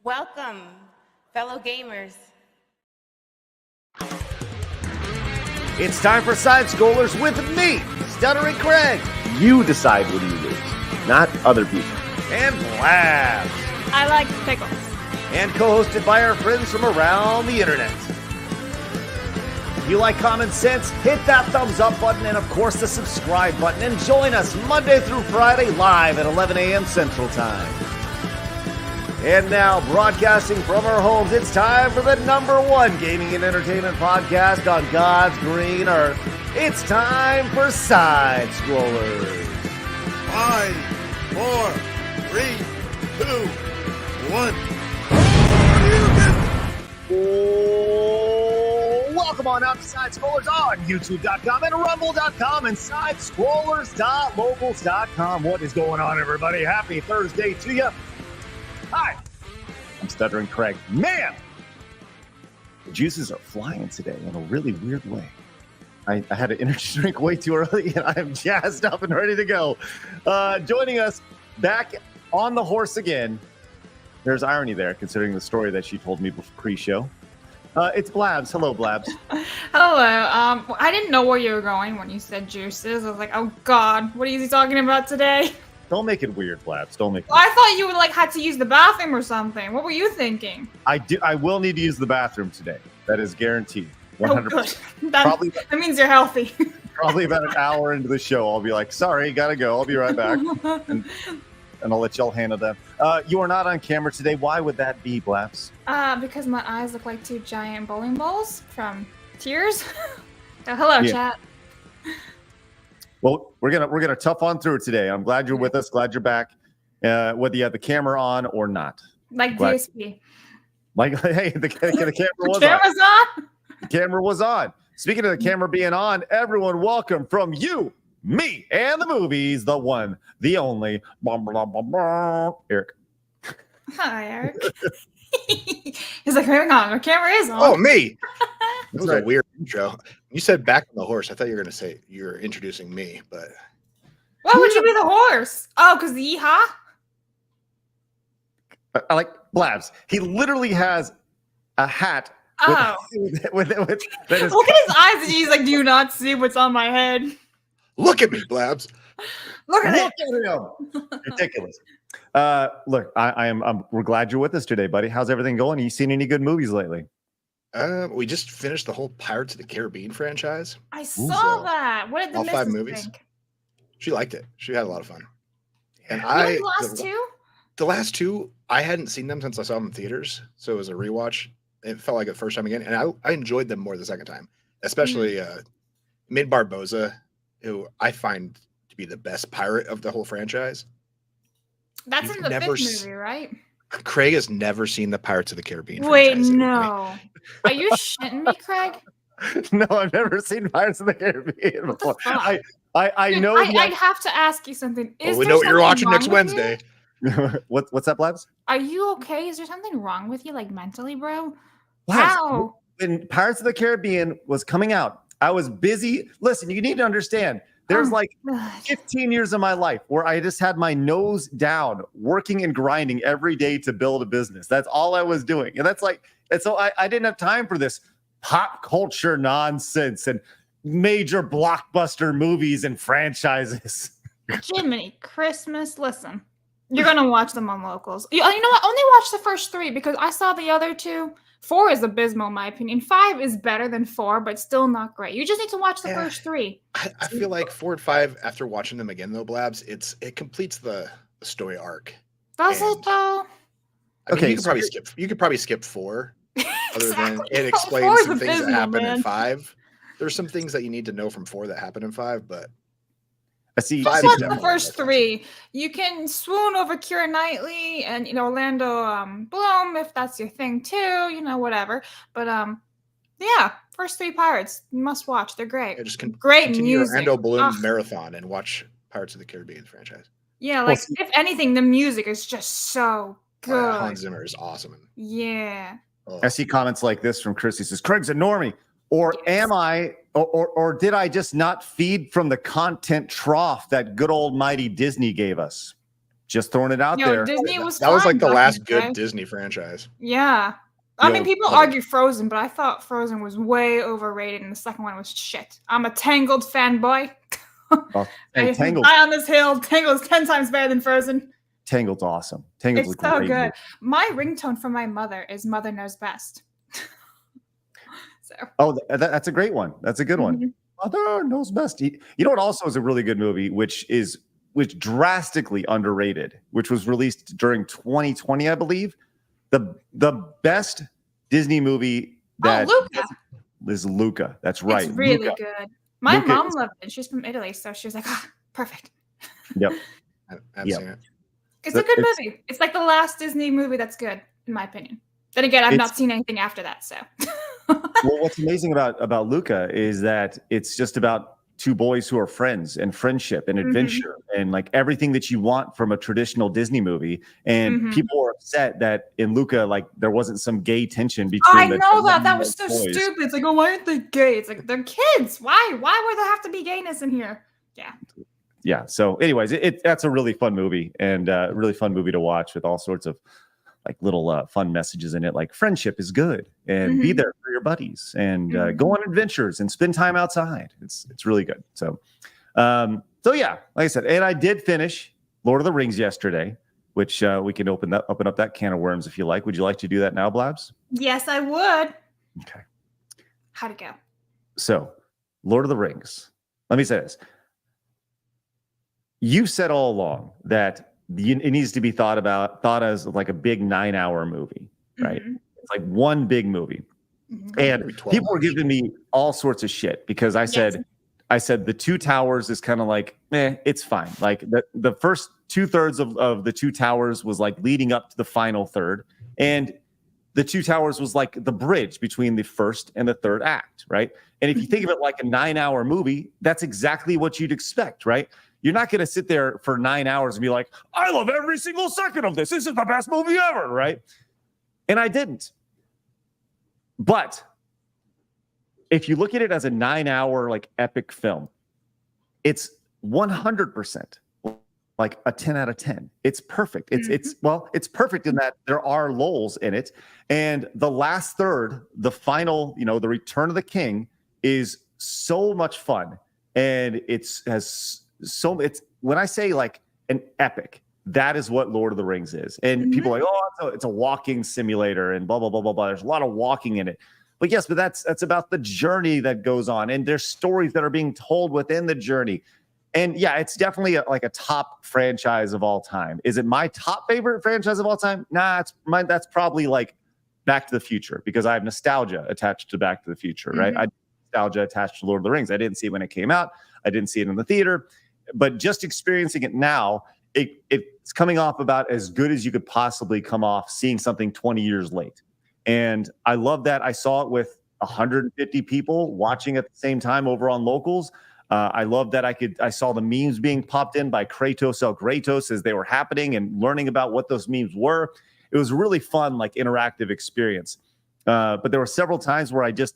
Welcome, fellow gamers. It's time for Side Scrollers with me, Stuttering Craig. You decide when you lose, not other people. And Blabs. I like pickles. And co-hosted by our friends from around the internet. If you like common sense, hit that thumbs up button and, of course, the subscribe button. And join us Monday through Friday live at 11 a.m. Central Time. And now, broadcasting from our homes, it's time for the #1 gaming and entertainment podcast on God's green earth. It's time for Side Scrollers. 5, 4, 3, 2, 1. Welcome on out to Side Scrollers on YouTube.com and Rumble.com and SideScrollers.locals.com. What is going on, everybody? Happy Thursday to you. Hi, I'm Stuttering Craig. Man, the juices are flying today in a really weird way. I had an energy drink way too early, and I am jazzed up and ready to go. Joining us back on the horse again. There's irony there, considering the story that she told me pre-show. It's Blabs. Hello, Blabs. Hello. I didn't know where you were going when you said juices. I was like, oh God, what is he talking about today? Don't make it weird, Blabs. Don't make it weird. I thought you would had to use the bathroom or something. What were you thinking? I will need to use the bathroom today. That is guaranteed. 100%. Oh, good. That means you're healthy. Probably about an hour into the show, I'll be like, sorry, gotta go. I'll be right back. And I'll let y'all handle that. You are not on camera today. Why would that be, Blabs? Because my eyes look like two giant bowling balls from tears. Hello, chat. Well, we're gonna tough on through it today. I'm glad you're with us. Glad you're back. Whether you have the camera on or not. Like DSP. Hey, the camera was camera's on. The camera was on. Speaking of the camera being on, everyone, welcome from you, me, and the movies, the one, the only, Eric. Hi, Eric. He's like, hang on, the camera is on. Oh, me. That was a weird intro. You said back on the horse. I thought you were going to say you're introducing me, but. Why would you be the horse? Oh, because the yeehaw? I like Blabs. He literally has a hat. Oh. With Look at his eyes, and he's like, do you not see what's on my head? Look at me, Blabs. Look at him. Ridiculous. Look, we're glad you're with us today, buddy. How's everything going? Have you seen any good movies lately? We just finished the whole Pirates of the Caribbean franchise. I saw that. What did the all 5 missus movies think? She liked it. She had a lot of fun. And the last two? The last 2, I hadn't seen them since I saw them in theaters, so it was a rewatch. It felt like the first time again, and I enjoyed them more the second time, especially Mid Barboza, who I find to be the best pirate of the whole franchise. That's in the 5th movie, right? Craig has never seen the Pirates of the Caribbean franchise. Wait, no. Are you shitting me, Craig? No, I've never seen Pirates of the Caribbean before. I know. I'd have to ask you something. We know what you're watching next Wednesday. What's that, Blabs? Are you okay? Is there something wrong with you, like mentally, bro? Wow. When Pirates of the Caribbean was coming out, I was busy. Listen, you need to understand. There's 15 years of my life where I just had my nose down, working and grinding every day to build a business. That's all I was doing. And so I didn't have time for this pop culture nonsense and major blockbuster movies and franchises. Jiminy Christmas. Listen, you're going to watch them on locals. You know what? Only watch the first 3 because I saw the other 2. 4 is abysmal, in my opinion. 5 is better than 4, but still not great. You just need to watch the first 3. I feel like 4 and 5, after watching them again, though, Blabs, it completes the story arc. Does it though? You could probably skip 4, other than it explains some things that happen in 5. There's some things that you need to know from 4 that happen in 5, but. I see. Just watch the first 3. You can swoon over Keira Knightley and Orlando Bloom if that's your thing too. Whatever. But yeah, first 3 Pirates you must watch. They're great. Great music. Orlando Bloom marathon and watch Pirates of the Caribbean franchise. Yeah, if anything, the music is just so good. Hans Zimmer is awesome. Yeah. I see comments like this from Chris. He says, "Craig's a normie." Or am I, or did I just not feed from the content trough that good old mighty Disney gave us? Just throwing it out You know, there. Disney was That was fine like the back in last day. good Disney franchise. Yeah. I mean, Yo, people hold on. argue Frozen, but I thought Frozen was way overrated, and the second one was shit. I'm a Tangled fanboy. Well, hey, I die on this hill. Tangled is 10 times better than Frozen. Tangled's awesome. Tangled's It's a so great good. movie. My ringtone from my mother is "Mother Knows Best." So. Oh, that's a great one. That's a good one. Mhm. Mother knows best. You know what also is a really good movie, which drastically underrated, which was released during 2020, I believe. The best Disney movie that Luca. is Luca. That's right. It's really Luca. good. My Luca mom is- loved it. She's from Italy, so she was like, perfect. Yep. I haven't Yep. seen it. It's a good movie. It's like the last Disney movie that's good, in my opinion. Then again, I've not seen anything after that, so. Well, what's amazing about Luca is that it's just about two boys who are friends and friendship and adventure and like everything that you want from a traditional Disney movie. And people were upset that in Luca, like there wasn't some gay tension between. I know that was so boys. stupid. It's like, oh, why aren't they gay? It's like they're kids. Why would there have to be gayness in here? Yeah. Yeah. So, anyways, that's a really fun movie and a really fun movie to watch with all sorts of like little fun messages in it, like friendship is good and be there for your buddies and go on adventures and spend time outside. It's really good. So yeah, like I said, and I did finish Lord of the Rings yesterday, which we can open up that can of worms if you like. Would you like to do that now, Blabs? Yes, I would. Okay. How'd it go? So, Lord of the Rings. Let me say this. You said all along that it needs to be thought as like a big 9-hour movie, right? It's like one big movie. And people were giving me all sorts of shit because I said the Two Towers is kind of like, it's fine. Like the first 2/3 of the Two Towers was like leading up to the final third. And the Two Towers was like the bridge between the first and the third act, right? And if you think of it like a 9-hour movie, that's exactly what you'd expect, right? You're not going to sit there for 9 hours and be like, I love every single second of this. This is the best movie ever, right? And I didn't. But if you look at it as a 9-hour like epic film, it's 100% like a 10 out of 10. It's perfect. It's perfect in that there are lulls in it. And the last third, the final, the Return of the King is so much fun. And it's when I say like an epic, that is what Lord of the Rings is. And people are like, oh, it's a walking simulator and blah, blah, blah, blah, blah. There's a lot of walking in it. But yes, but that's about the journey that goes on. And there's stories that are being told within the journey. And yeah, it's definitely like a top franchise of all time. Is it my top favorite franchise of all time? Nah, that's probably like Back to the Future because I have nostalgia attached to Back to the Future, right? I have nostalgia attached to Lord of the Rings. I didn't see it when it came out. I didn't see it in the theater. But just experiencing it now, it's coming off about as good as you could possibly come off seeing something 20 years late. And I love that. I saw it with 150 people watching at the same time over on Locals. I love that I saw the memes being popped in by Kratos El Kratos as they were happening and learning about what those memes were. It was really fun, like interactive experience. But there were several times where I just,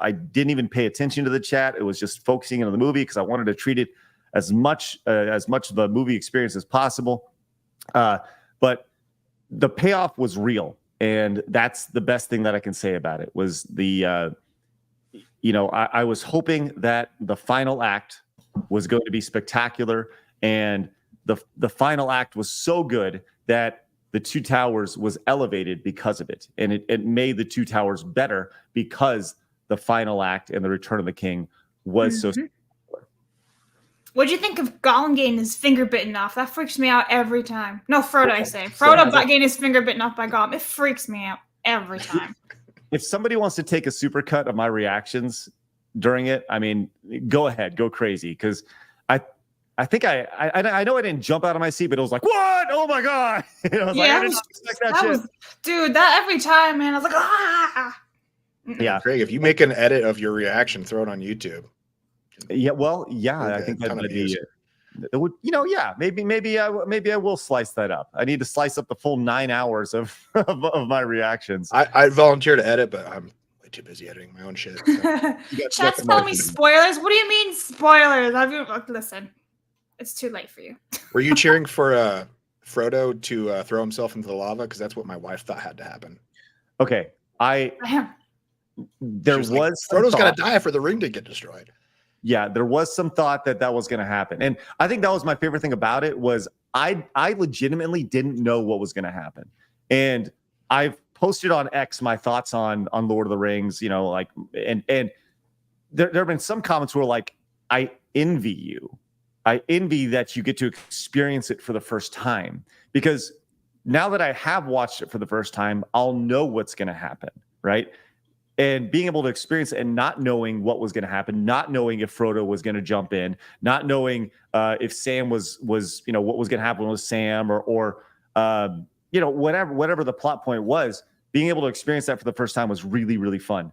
I didn't even pay attention to the chat. It was just focusing on the movie because I wanted to treat it as much of the movie experience as possible. But the payoff was real. And that's the best thing that I can say about it was I was hoping that the final act was going to be spectacular. And the final act was so good that the Two Towers was elevated because of it. And it made the Two Towers better because the final act and the Return of the King was so spectacular. What'd you think of Gollum getting his finger bitten off? That freaks me out every time. No, Frodo, I say. Frodo getting his finger bitten off by Gollum. It freaks me out every time. If somebody wants to take a supercut of my reactions during it, I mean, go ahead, go crazy. Because I think I know I didn't jump out of my seat, but it was like, what? Oh my God. I was like, I didn't expect that shit. Dude, that every time, man, I was like, ah. Yeah. Craig, if you make an edit of your reaction, throw it on YouTube. Yeah, well, yeah, I think that'd be it would, maybe I will slice that up. I need to slice up the full 9 hours of my reactions. I volunteer to edit, but I'm way too busy editing my own shit. So. Chat's telling me spoilers. What do you mean spoilers? Listen, it's too late for you. Were you cheering for Frodo to throw himself into the lava? Because that's what my wife thought had to happen. Okay, there She was some Frodo's thought. gonna die for the ring to get destroyed. Yeah, there was some thought that was going to happen, and I think that was my favorite thing about it was I legitimately didn't know what was going to happen, and I've posted on X my thoughts on Lord of the Rings, like and there have been some comments where like I envy you. I envy that you get to experience it for the first time, because now that I have watched it for the first time, I'll know what's going to happen, right? And being able to experience it and not knowing what was going to happen, not knowing if Frodo was going to jump in, not knowing if Sam was what was going to happen with Sam or whatever the plot point was, being able to experience that for the first time was really, really fun.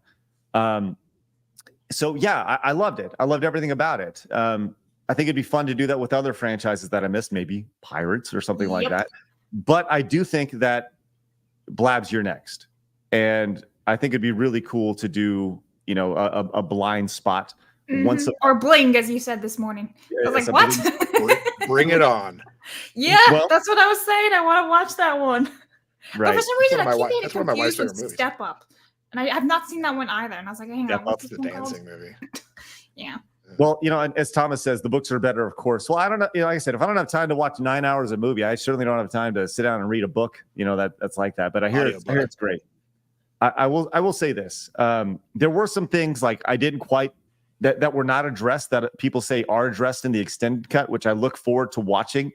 So yeah, I loved it. I loved everything about it. I think it'd be fun to do that with other franchises that I missed, maybe Pirates or something like that. But I do think that Blabs, you're next. And I think it'd be really cool to do, a blind spot once or bling, as you said this morning. I was like, what? Bring it on. Yeah, that's what I was saying. I want to watch that one. Right. But for some reason, I keep that's getting one of my wife's confused favorite with movies. Step Up. And I've not seen that one either. And I was like, hang on, what's That's the dancing movie. Yeah. Well, and as Thomas says, the books are better, of course. Well, I don't know. Like I said, if I don't have time to watch 9 hours of movie, I certainly don't have time to sit down and read a book, that's like that. But I hear it's great. I will say this. There were some things like I didn't quite that were not addressed that people say are addressed in the extended cut, which I look forward to watching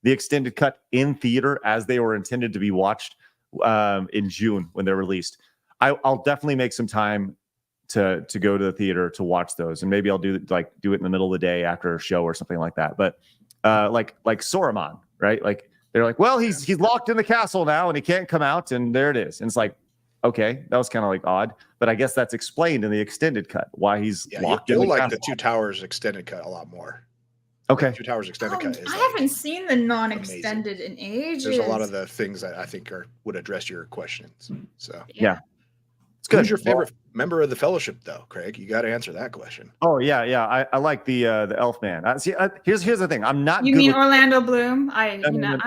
the extended cut in theater as they were intended to be watched in June when they're released. I'll definitely make some time to go to the theater to watch those, and maybe I'll do it in the middle of the day after a show or something like that. But like Saruman, right? Like they're like, well, he's locked in the castle now and he can't come out, and there it is. And it's like, okay, that was kind of like odd, but I guess that's explained in the extended cut why he's locked in the castle. The Two Towers extended cut a lot more. Okay. Two Towers extended cut is I haven't seen the non-extended in ages. There's a lot of the things that I think would address your questions. So yeah. It's good. Who's your favorite member of the Fellowship, though, Craig? You got to answer that question. Oh yeah. I like the elf man. Here's the thing. I'm not. You mean Orlando Bloom? I understand.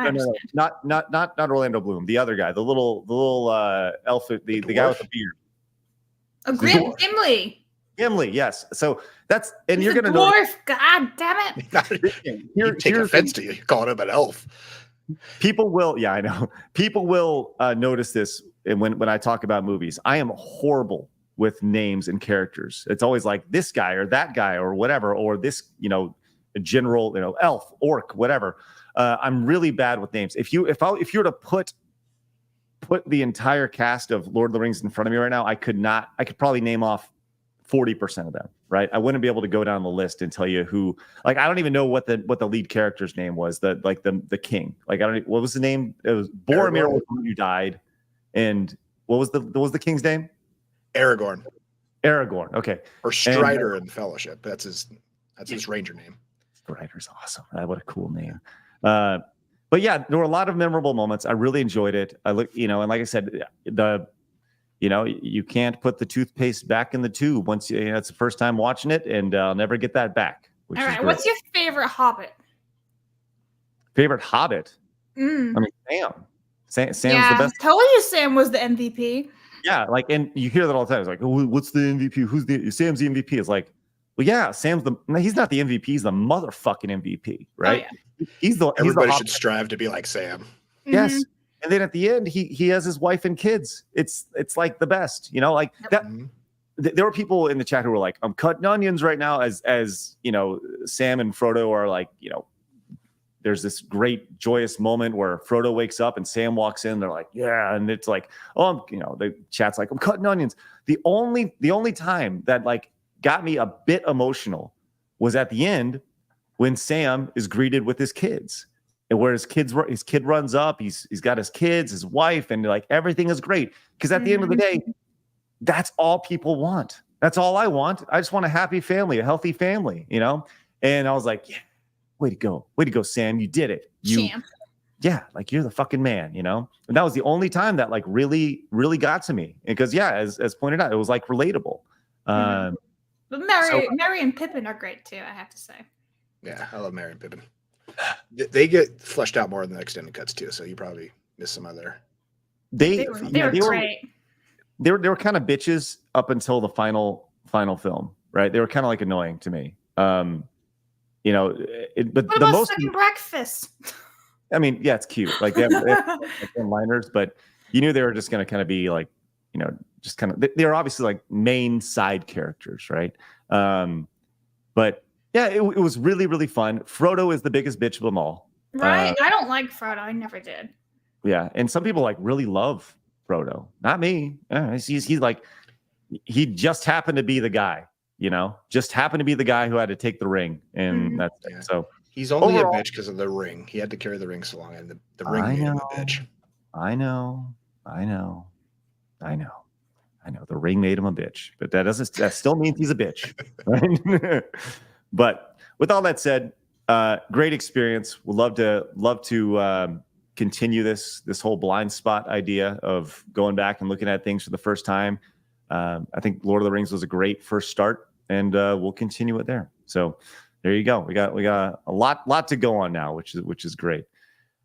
Not Orlando Bloom. The other guy, the little elf, the guy with the beard. Gimli. Gimli, yes. So that's He's you're gonna dwarf. God damn it! You take offense to you calling him an elf. People will, yeah, I know. People will notice this when I talk about movies. I am horrible with names and characters. It's always like this guy or that guy or whatever, or this, general, elf, orc, whatever. I'm really bad with names. If you were to put the entire cast of Lord of the Rings in front of me right now, I could probably name off 40% of them, right? I wouldn't be able to go down the list and tell you who. Like, I don't even know what the lead character's name was. The king. Like, what was the name? It was Boromir was who died, and what was the king's name? Aragorn. Okay. Or Strider in the Fellowship. That's his ranger name. Strider's awesome. What a cool name. But yeah, there were a lot of memorable moments. I really enjoyed it. And like I said, you can't put the toothpaste back in the tube once it's the first time watching it, and I'll never get that back. All right, what's your favorite Hobbit? Favorite Hobbit? I mean, Sam's the best. I told you Sam was the MVP. Yeah, and you hear that all the time. It's like, oh, what's the MVP? Sam's the MVP? It's like, well, yeah, he's not the MVP. He's the motherfucking MVP, right? Oh, yeah. Everybody should strive to be like Sam. Yes. Mm-hmm. And then at the end, he has his wife and kids. It's like the best, like that. Mm-hmm. There were people in the chat who were like, I'm cutting onions right now as Sam and Frodo are like, there's this great joyous moment where Frodo wakes up and Sam walks in. They're like, yeah. And it's like, oh, the chat's like, I'm cutting onions. The only time that got me a bit emotional was at the end when Sam is greeted with his kids. And where his kid runs up, he's got his kids, his wife, and everything is great. Because at the end of the day, that's all people want. That's all I want. I just want a happy family, a healthy family, And I was like, yeah, way to go, Sam, you did it. Champ. Yeah, you're the fucking man, And that was the only time that really, really got to me. Because as pointed out, it was relatable. But Merry and Pippin are great too, I have to say. Yeah, I love Merry and Pippin. They get fleshed out more in the extended cuts too, so you probably missed some other. They were great. They were kind of bitches up until the final film, right? They were kind of like annoying to me. But What the about most second breakfast? I mean, yeah, it's cute. Like they have like one-liners, but you knew they were just going to kind of be like, just kind of. They were obviously like main side characters, right? But yeah, it was really, really fun. Frodo is the biggest bitch of them all, right? I don't like Frodo. I never did. Yeah, and some people like really love Frodo. Not me. He's like, he just happened to be the guy, just happened to be the guy who had to take the ring, and that's it. So he's only a bitch because of the ring. He had to carry the ring so long, and the ring made him a bitch. I know. The ring made him a bitch, but that still means he's a bitch, right? But with all that said, great experience. Would love to continue this whole blind spot idea of going back and looking at things for the first time. I think Lord of the Rings was a great first start, and we'll continue it there. So there you go. We got a lot to go on now, which is great.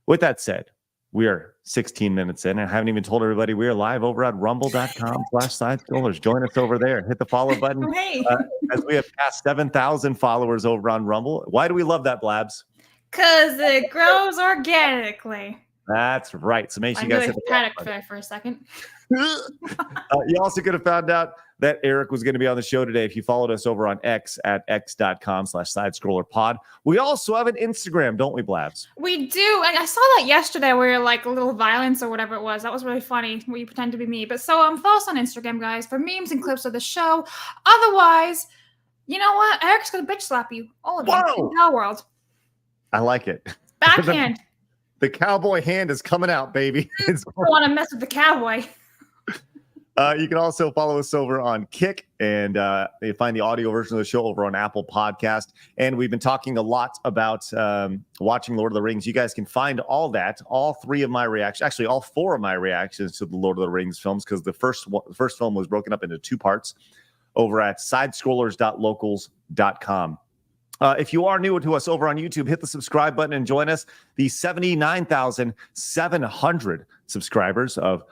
With that said, we are 16 minutes in. I haven't even told everybody we are live over at rumble.com/sidescrollers. Join us over there. Hit the follow button. As we have passed 7,000 followers over on Rumble. Why do we love that, Blabs? Because it grows organically. That's right. So make sure you guys hit the panic there for a second. You also could have found out that Eric was going to be on the show today if you followed us over on X at x.com/sidescrollerpod. We also have an Instagram, don't we, Blabs? We do. And I saw that yesterday where like a little violence or whatever it was. That was really funny where you pretend to be me. But so follow us on Instagram, guys, for memes and clips of the show. Otherwise, you know what? Eric's going to bitch slap you. All of you. In the world. I like it. Backhand. The cowboy hand is coming out, baby. I don't want to mess with the cowboy. You can also follow us over on Kick, and you find the audio version of the show over on Apple Podcast. And we've been talking a lot about watching Lord of the Rings. You guys can find all that, all three of my reactions, actually all four of my reactions to the Lord of the Rings films, because the first film was broken up into two parts over at sidescrollers.locals.com. If you are new to us over on YouTube, hit the subscribe button and join us. The 79,700 subscribers of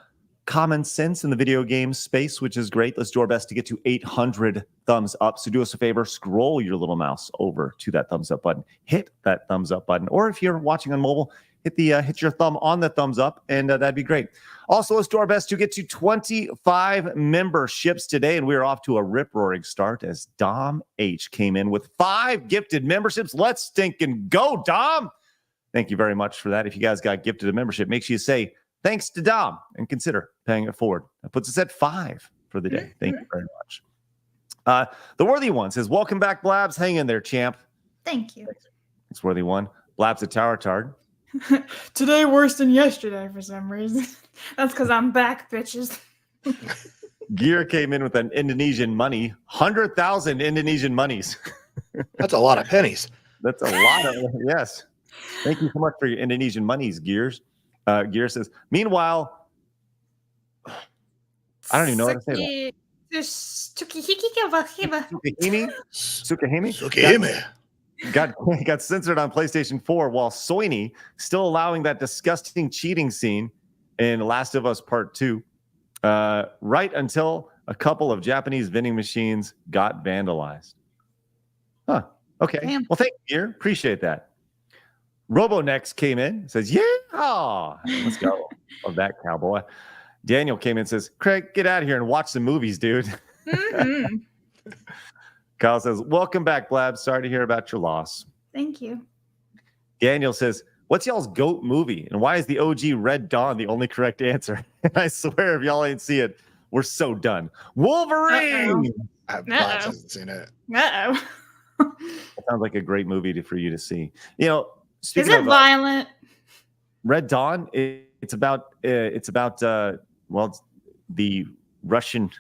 Common Sense in the video game space, which is great. Let's do our best to get to 800 thumbs up. So do us a favor, scroll your little mouse over to that thumbs up button. Hit that thumbs up button. Or if you're watching on mobile, hit your thumb on the thumbs up, and that'd be great. Also, let's do our best to get to 25 memberships today, and we're off to a rip-roaring start as Dom H came in with 5 gifted memberships. Let's stinking go, Dom! Thank you very much for that. If you guys got gifted a membership, make sure you say thanks to Dom and consider paying it forward. That puts us at 5 for the day. Thank you very much. The Worthy One says, welcome back, Blabs. Hang in there, champ. Thank you. Thanks, Worthy One. Blabs a tower tard. Today worse than yesterday for some reason. That's because I'm back, bitches. Gear came in with an Indonesian money, 100,000 Indonesian monies. That's a lot of pennies. That's a lot of, yes. Thank you so much for your Indonesian monies, Gears. Gear says, meanwhile, I don't even know how to say that. Sukahime got censored on PlayStation 4, while Sony still allowing that disgusting cheating scene in Last of Us Part 2, right until a couple of Japanese vending machines got vandalized. Huh. Okay. Damn. Well, thank you, Gear. Appreciate that. RoboNext came in, says, yeah, let's go. Love that, cowboy. Daniel came in and says, Craig, get out of here and watch some movies, dude. Mm-hmm. Kyle says, welcome back, Blab. Sorry to hear about your loss. Thank you. Daniel says, what's y'all's GOAT movie? And why is the OG Red Dawn the only correct answer? And I swear, if y'all ain't see it, we're so done. Wolverine! Blabs hasn't seen it. Uh-oh. That sounds like a great movie for you to see. Is it violent? Red Dawn, it's about the Russian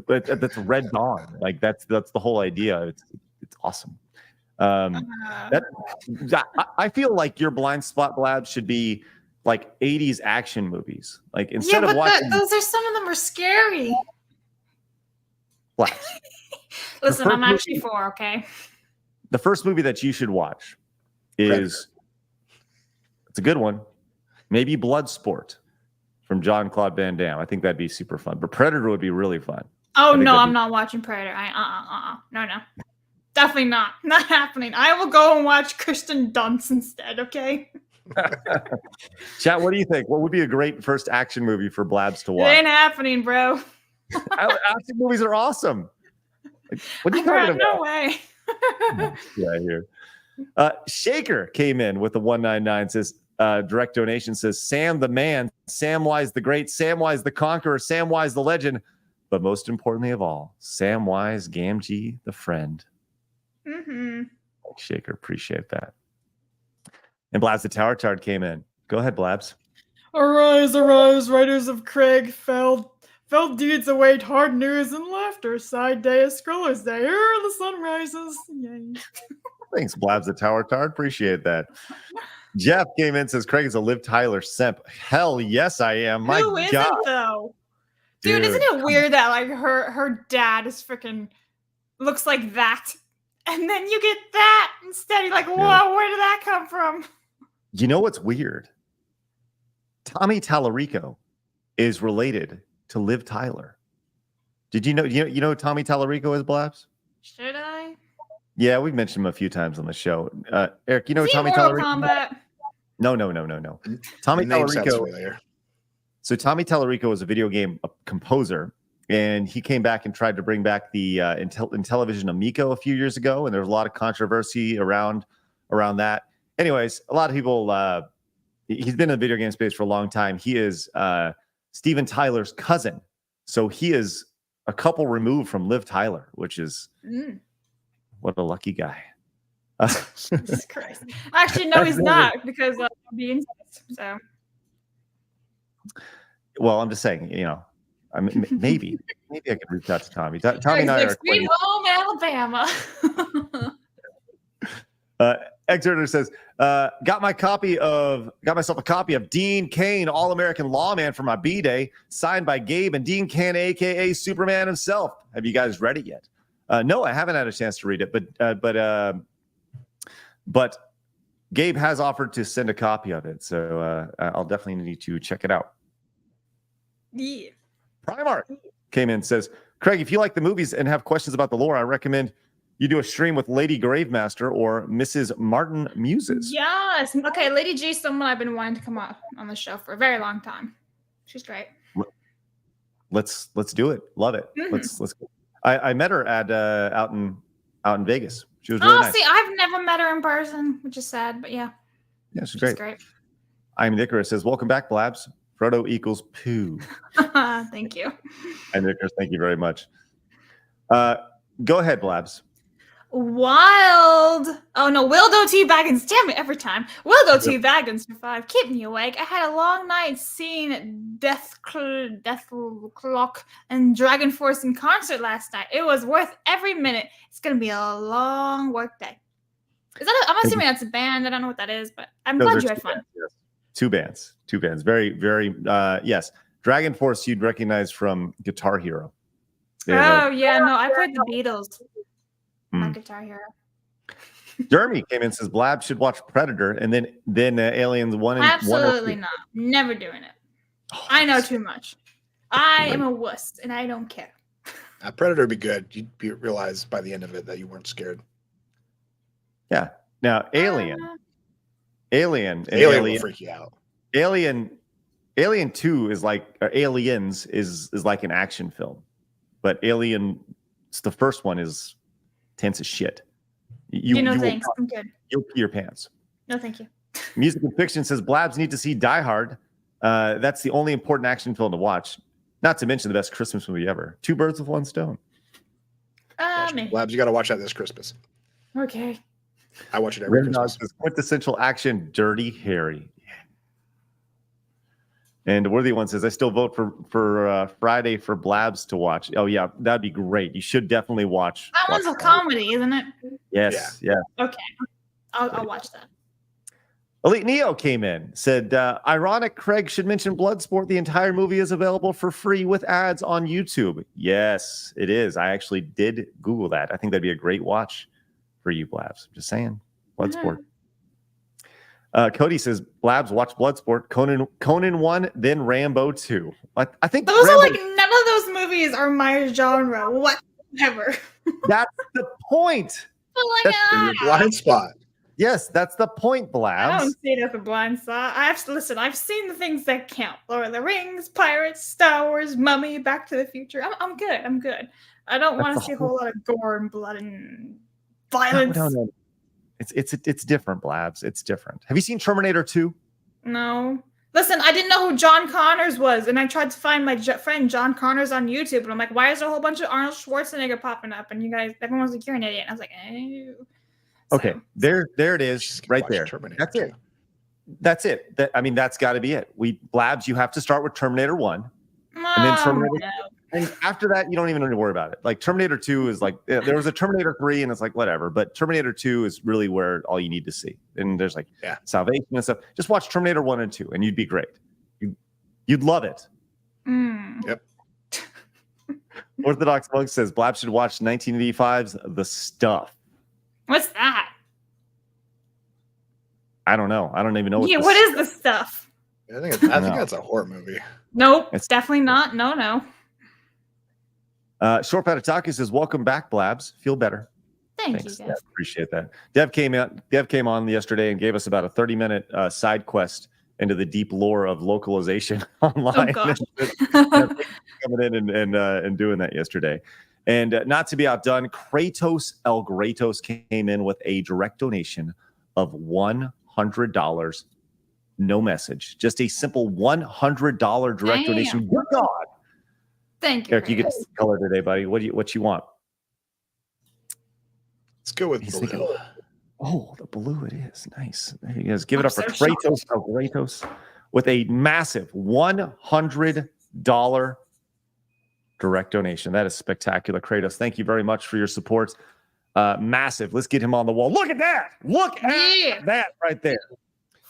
that's Red Dawn. Like that's the whole idea. It's awesome. I feel like your blind spot, Blab, should be like 80s action movies. Like instead of watching those are some of them are scary. Blab. Listen, I'm actually 4, okay? The first movie that you should watch is it's a good one. Maybe Bloodsport from Jean-Claude Van Damme. I think that'd be super fun. But Predator would be really fun. Oh no, I'm not watching Predator. No. Definitely not. Not happening. I will go and watch Kirsten Dunst instead, okay? Chat, what do you think? What would be a great first action movie for Blabs to It watch? ain't happening, bro. Action movies are awesome. What are you talking about? No way. Yeah, here. Shaker came in with the 199, says direct donation, says Sam the man, Samwise the great, Samwise the conqueror, Samwise the legend, but most importantly of all, Samwise Gamgee the friend. Mm-hmm. Shaker, appreciate that. And Blabs the Tower Tard came in. Go ahead, Blabs. Arise, arise, riders of Craig, fell deeds await hard news and laughter. Side day is Scroller's Day. Here the sun rises. Yay. Thanks, Blabs the Tower Tard. Appreciate that. Jeff came in, says Craig is a Liv Tyler simp. Hell yes, I am. My Who isn't, God. though? Dude, isn't it weird that like her dad is freaking looks like that? And then you get that instead. You're like, whoa, where did that come from? You know what's weird? Tommy Tallarico is related to Liv Tyler. Did you know? You know who Tommy Tallarico is, Blabs? Should I? Yeah, we've mentioned him a few times on the show. Eric, you know Is he Tommy Mortal Tallarico? Kombat? No. Tommy The name sounds Tallarico. familiar. So Tommy Tallarico was a video game composer, and he came back and tried to bring back the Intellivision Amico a few years ago, and there was a lot of controversy around that. Anyways, a lot of people. He's been in the video game space for a long time. He is Steven Tyler's cousin, so he is a couple removed from Liv Tyler, which is what a lucky guy. Jesus Christ! Actually, no, he's not because of the incest. So. Well, I'm just saying, maybe I could reach out to Tommy. Tommy and I are Sweet home Alabama. Exerter says, got myself a copy of Dean Cain, All-American Lawman for my B-Day, signed by Gabe and Dean Cain, aka Superman himself. Have you guys read it yet? No, I haven't had a chance to read it, but Gabe has offered to send a copy of it, so I'll definitely need to check it out. Yeah. Primark came in and says, Craig, if you like the movies and have questions about the lore, I recommend you do a stream with Lady Gravemaster or Mrs. Martin Muses. Yes. Okay, Lady G is someone I've been wanting to come on the show for a very long time. She's great. Let's do it. Love it. Mm-hmm. Let's go. I met her at out in Vegas. She was really nice. See, I've never met her in person, which is sad, but yeah. Yeah, she's great. great. I'm Icarus says, welcome back, Blabs. Frodo equals poo. Thank you. I'm Icarus, thank you very much. Go ahead, Blabs. Wild. Oh no, Wildo T. Baggins. Damn it, every time. Wildo T. Baggins for 5. Keep me awake. I had a long night seeing Death Clock and Dragon Force in concert last night. It was worth every minute. It's gonna be a long work day. I'm assuming that's a band. I don't know what that is, but I'm glad you had fun. Yes. Two bands. Very, very yes. Dragon Force you'd recognize from Guitar Hero. Yeah, no, I've heard the Beatles. My Guitar Hero. Jeremy came in and says Blab should watch Predator and then Aliens 1 and 1. Absolutely not. Never doing it. I know too much. I am a wuss and I don't care. Predator would be good. You'd realize by the end of it that you weren't scared. Yeah. Now Alien will freak you out. Alien 2 is like Aliens is like an action film, but Alien, the first one is tense as shit. Thanks. I'm good. You'll pee your pants. No, thank you. Music and Fiction says Blabs need to see Die Hard. That's the only important action film to watch. Not to mention the best Christmas movie ever. 2 birds with 1 stone. Blabs, you got to watch that this Christmas. Okay. I watch it every Christmas. Says, quintessential action, Dirty Harry. And Worthy One says, I still vote for Friday for Blabs to watch. Oh, yeah, that'd be great. You should definitely watch. That one's a comedy, isn't it? Yes, yeah. Okay. I'll watch that. Elite Neo came in, said, ironic Craig should mention Bloodsport. The entire movie is available for free with ads on YouTube. Yes, it is. I actually did Google that. I think that'd be a great watch for you, Blabs. Just saying. Bloodsport. Cody says, Blabs, watch Bloodsport. Conan 1, then Rambo 2. I think Those Rambo, are like, none of those movies are my genre whatsoever. that's the point. But like, That's In your blind spot. Yes, that's the point, I Blabs. don't see it as a blind spot. I've seen the things that count: Lord of the Rings, Pirates, Star Wars, Mummy, Back to the Future. I'm good. I don't want to see a whole lot of gore and blood and violence. No. It's different, Blabs. It's different. Have you seen Terminator 2? No. Listen, I didn't know who John Connors was, and I tried to find my friend John Connors on YouTube, and I'm like, why is there a whole bunch of Arnold Schwarzenegger popping up? And you guys, everyone was like, you're an idiot. And I was like, oh. Okay, there it is, right there. Terminator That's it. That's it. That's got to be it. Blabs, you have to start with Terminator 1, and then Terminator. And after that, you don't even need to worry about it. Like Terminator 2 is like, there was a Terminator 3 and it's like, whatever. But Terminator 2 is really where all you need to see. And there's like salvation and stuff. Just watch Terminator 1 and 2 and you'd be great. You'd love it. Yep. Orthodox Monk says, Blab should watch 1985's The Stuff. What's that? I don't know. I don't even know what what is the stuff? I think that's a horror movie. Nope, it's definitely not. No. Short Pat Otaku says, welcome back, Blabs. Feel better. Thanks. You, Dev. Appreciate that. Dev came on yesterday and gave us about a 30-minute side quest into the deep lore of localization online. Oh, gosh. Coming in and doing that yesterday. And not to be outdone, Kratos El Gratos came in with a direct donation of $100. No message. Just a simple $100 direct donation. Good God. Thank you. Eric, you get the color today, buddy. What you want? Let's go with blue. Oh, the blue it is. Nice. There you guys. Give it up for Kratos El Gratos with a massive $100 direct donation. That is spectacular, Kratos. Thank you very much for your support. Massive. Let's get him on the wall. Look at that. Look at that right there.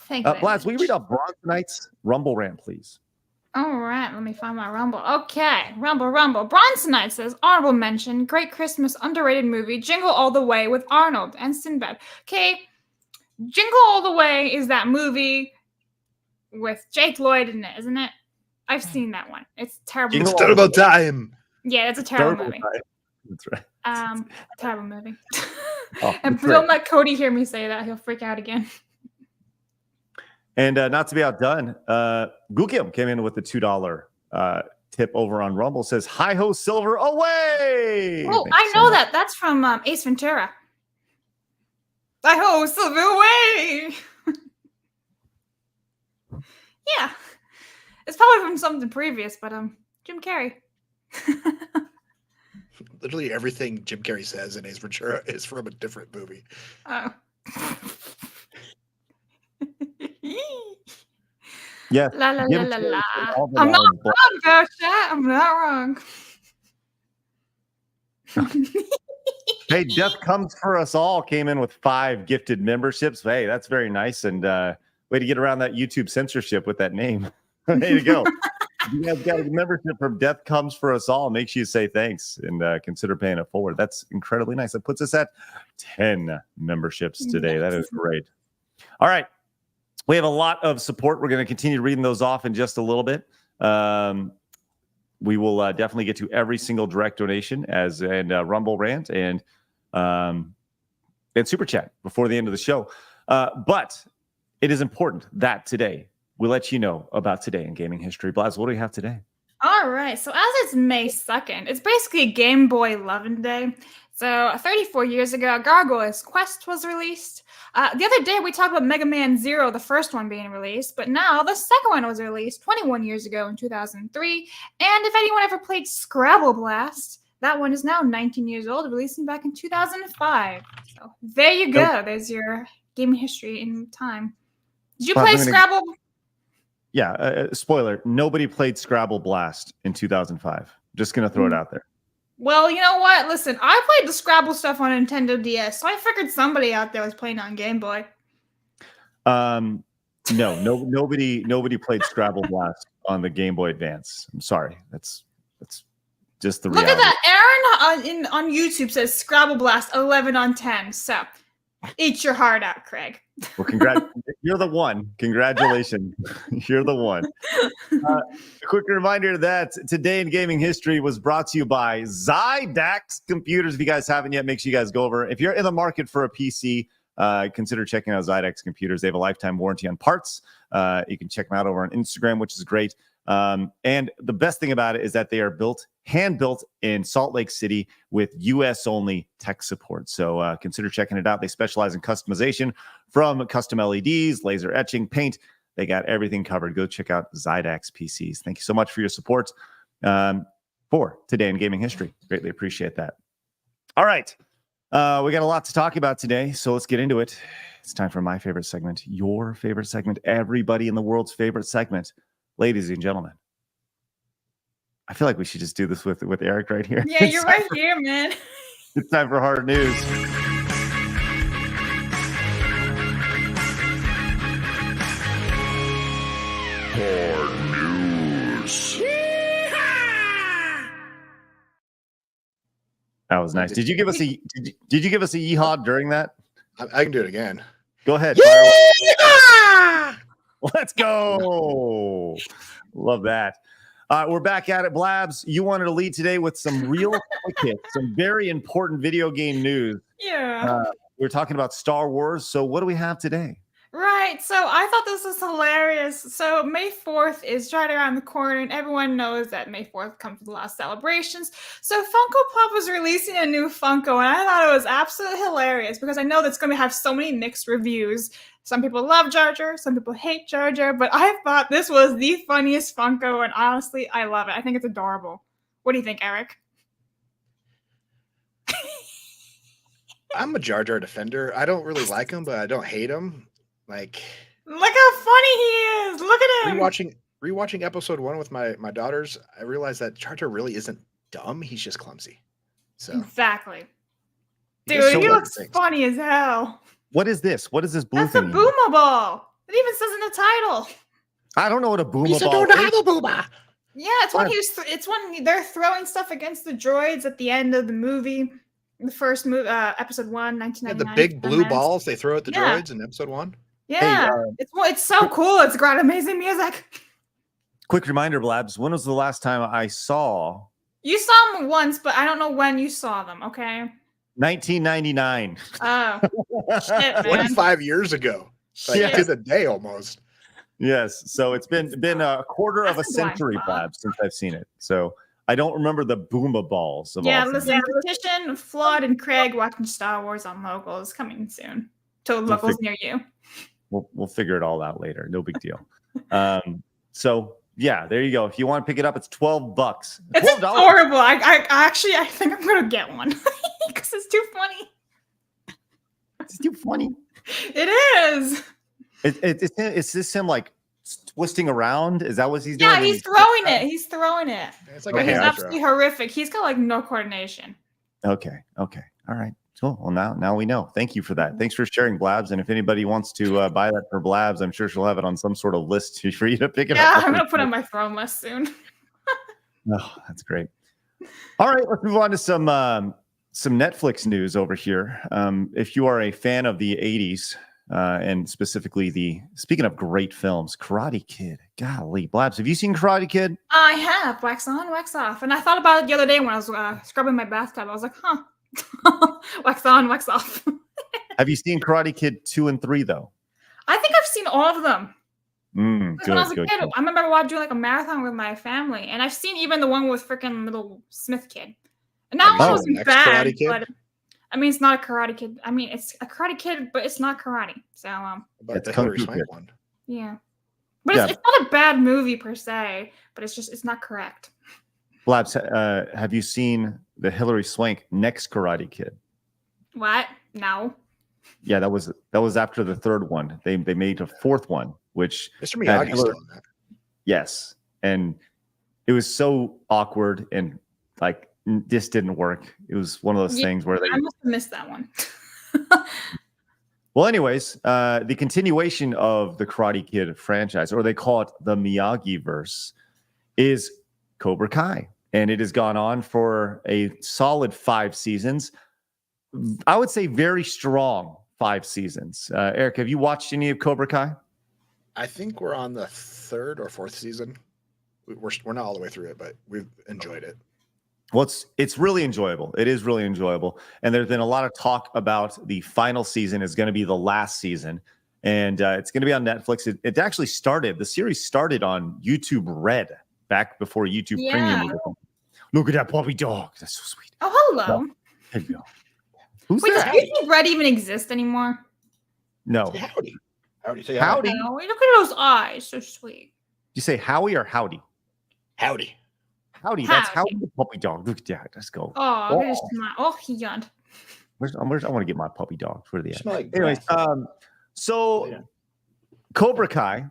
Thank you. Blaz, will you read out Bronze Knight's Rumble Rant, please? All right, let me find my Rumble. Okay, Rumble. Bronze Knight says, honorable mention, great Christmas underrated movie, Jingle All the Way with Arnold and Sinbad. Okay, Jingle All the Way is that movie with Jake Lloyd in it, isn't it? I've seen that one. It's terrible. It's terrible time. Yeah, it's a terrible movie. That's right. Terrible movie. Oh, and don't let Cody hear me say that. He'll freak out again. And not to be outdone, Gukim came in with the $2 tip over on Rumble. Says, hi ho, silver away. Oh, I know that. That's from Ace Ventura. Hi ho, silver away. Yeah. It's probably from something previous, but Jim Carrey. Literally everything Jim Carrey says in Ace Ventura is from a different movie. Oh. Yeah. La la la la la. I'm not wrong, Gosha. I'm not wrong. Hey, Death Comes for Us All came in with 5 gifted memberships. Hey, that's very nice. And way to get around that YouTube censorship with that name. Way to go. If you guys got a membership from Death Comes for Us All, make sure you say thanks and consider paying it forward. That's incredibly nice. That puts us at 10 memberships today. That is great. All right. We have a lot of support. We're going to continue reading those off in just a little bit. We will definitely get to every single direct donation and Rumble Rant and Super Chat before the end of the show. But it is important that today we let you know about today in gaming history. Blaz, what do we have today? All right. So as it's May 2nd, it's basically Game Boy Lovin' Day. So 34 years ago, Gargoyle's Quest was released. The other day, we talked about Mega Man Zero, the first one being released, but now the second one was released 21 years ago in 2003. And if anyone ever played Scrabble Blast, that one is now 19 years old, releasing back in 2005. So there you go. There's your gaming history in time. Did you play Scrabble? Yeah, spoiler. Nobody played Scrabble Blast in 2005. Just going to throw it out there. Well, you know what? Listen, I played the Scrabble stuff on Nintendo DS, so I figured somebody out there was playing on Game Boy. Nobody played Scrabble Blast on the Game Boy Advance. I'm sorry. That's just the reality. Look at that. Aaron on YouTube says Scrabble Blast 11 on 10. So eat your heart out, Craig. Well, you're the one. Congratulations. You're the one. A quick reminder that Today in Gaming History was brought to you by Zydax Computers. If you guys haven't yet, make sure you guys go over. If you're in the market for a PC, consider checking out Zydax Computers. They have a lifetime warranty on parts. You can check them out over on Instagram, which is great. And the best thing about it is that they are hand-built in Salt Lake City with US-only tech support. So consider checking it out. They specialize in customization from custom LEDs, laser etching, paint. They got everything covered. Go check out Zydax PCs. Thank you so much for your support for Today in Gaming History. Greatly appreciate that. All right. We got a lot to talk about today, so let's get into it. It's time for my favorite segment, your favorite segment, everybody in the world's favorite segment. Ladies and gentlemen, I feel like we should just do this with Eric right here. Yeah, you're right here, man. It's time for hard news. Hard news. That was nice. Did you give us a yeehaw during that? I can do it again. Go ahead. Yeah! Let's go. Love that. We're back at it, Blabs. You wanted to lead today with some real quick hits, some very important video game news. Yeah. We're talking about Star Wars. So what do we have today? Right. So I thought this was hilarious. So May 4th is right around the corner, and everyone knows that May 4th comes with a lot of celebrations. So Funko Pop was releasing a new Funko, and I thought it was absolutely hilarious because I know that's going to have so many mixed reviews. Some people love Jar Jar, some people hate Jar Jar, but I thought this was the funniest Funko, and honestly, I love it. I think it's adorable. What do you think, Eric? I'm a Jar Jar defender. I don't really like him, but I don't hate him. Like, Look how funny he is. Look at him. rewatching episode 1 with my daughters, I realized that Jar Jar really isn't dumb. He's just clumsy. So Exactly. he does Dude, so he many looks things. funny as hell. What is this? What is this blue That's a thing? boomer ball. It even says in the title. I don't know what a boomer He said, ball "Don't is. have a booba." Yeah, it's when it's when they're throwing stuff against the droids at the end of the movie. The first movie, episode 1, Yeah, 1999. the big blue Comments. balls they throw at the Yeah. droids in episode 1. Yeah, it's so cool. It's got amazing music. Quick reminder, Blabs. When was the last time I saw You saw them once, but I don't know when you saw them. Okay. 1999? Oh shit, man. 25 years ago. Like Shit. to the day almost. Yes. So it's been a quarter of a That's a blind century, spot. Blabs, since I've seen it. So I don't remember the Boomba balls of Yeah, all things. listen, petition Flood and Craig watching Star Wars on local is coming soon to locals near you. We'll figure it all out later. No big deal. So yeah, there you go. If you want to pick it up, it's $12. It's $12. adorable. I think I'm gonna get one because it's too funny. It's too funny. It is. Is this him like twisting around? Is that what he's doing? Yeah, he's throwing it. He's throwing it. It's like Okay. a He's hammer absolutely horrific. He's got like no coordination. Okay. All right. Cool. Well, now we know. Thank you for that. Thanks for sharing, Blabs. And if anybody wants to buy that for Blabs, I'm sure she'll have it on some sort of list for you to pick it Yeah, up. I'm gonna put it on my throne list soon. Oh, that's great. All right, let's move on to some Netflix news over here. If you are a fan of the 80s, and specifically speaking of great films, Karate Kid. Golly, Blabs, have you seen Karate Kid? I have wax on, wax off, and I thought about it the other day when I was scrubbing my bathtub. I was like, huh, wax on, wax off. Have you seen Karate Kid 2 and 3 though? I think I've seen all of them. Because when I was a Good. kid, I remember doing like a marathon with my family, and I've seen even the one with freaking little Smith kid. And that Have one you wasn't seen the next bad, Karate Kid? but I mean, it's not a Karate Kid. I mean, it's a Karate Kid, but it's not karate. So, About It's the Kung Hillary Fu Swank Kid. one. yeah. But Yeah. it's not a bad movie per se, but it's not correct. Blabs, have you seen the Hillary Swank next Karate Kid? What? No. Yeah, that was after the third one. They made a fourth one, which Mr. had Miyagi's still in that. yes, and it was so awkward and like this didn't work. It was one of those Yeah, things where they. I must have missed that one. Well, anyways, the continuation of the Karate Kid franchise, or they call it the Miyagi verse, is Cobra Kai, and it has gone on for a solid 5 seasons. I would say very strong 5 seasons. Eric, have you watched any of Cobra Kai? I think we're on the 3rd or 4th season. We're not all the way through it, but we've enjoyed it. Well, it's really enjoyable. It is really enjoyable. And there's been a lot of talk about the final season is going to be the last season. And it's going to be on Netflix. It actually started, the series started on YouTube Red back before YouTube Premium. Look at that puppy dog. That's so sweet. Oh, hello. Hello. Who's Wait, that? does YouTube Red even exist anymore? No. Say howdy. Howdy. Say Howdy. No, look at those eyes. So sweet. You say Howie or Howdy? Howdy. Howdy. That's Howdy the puppy dog. Look at that. Let's go. Oh, look at his smile. Oh, he yawned. I want to get my puppy dog. Where are they at? Smell like Anyways, grass. so Cobra Kai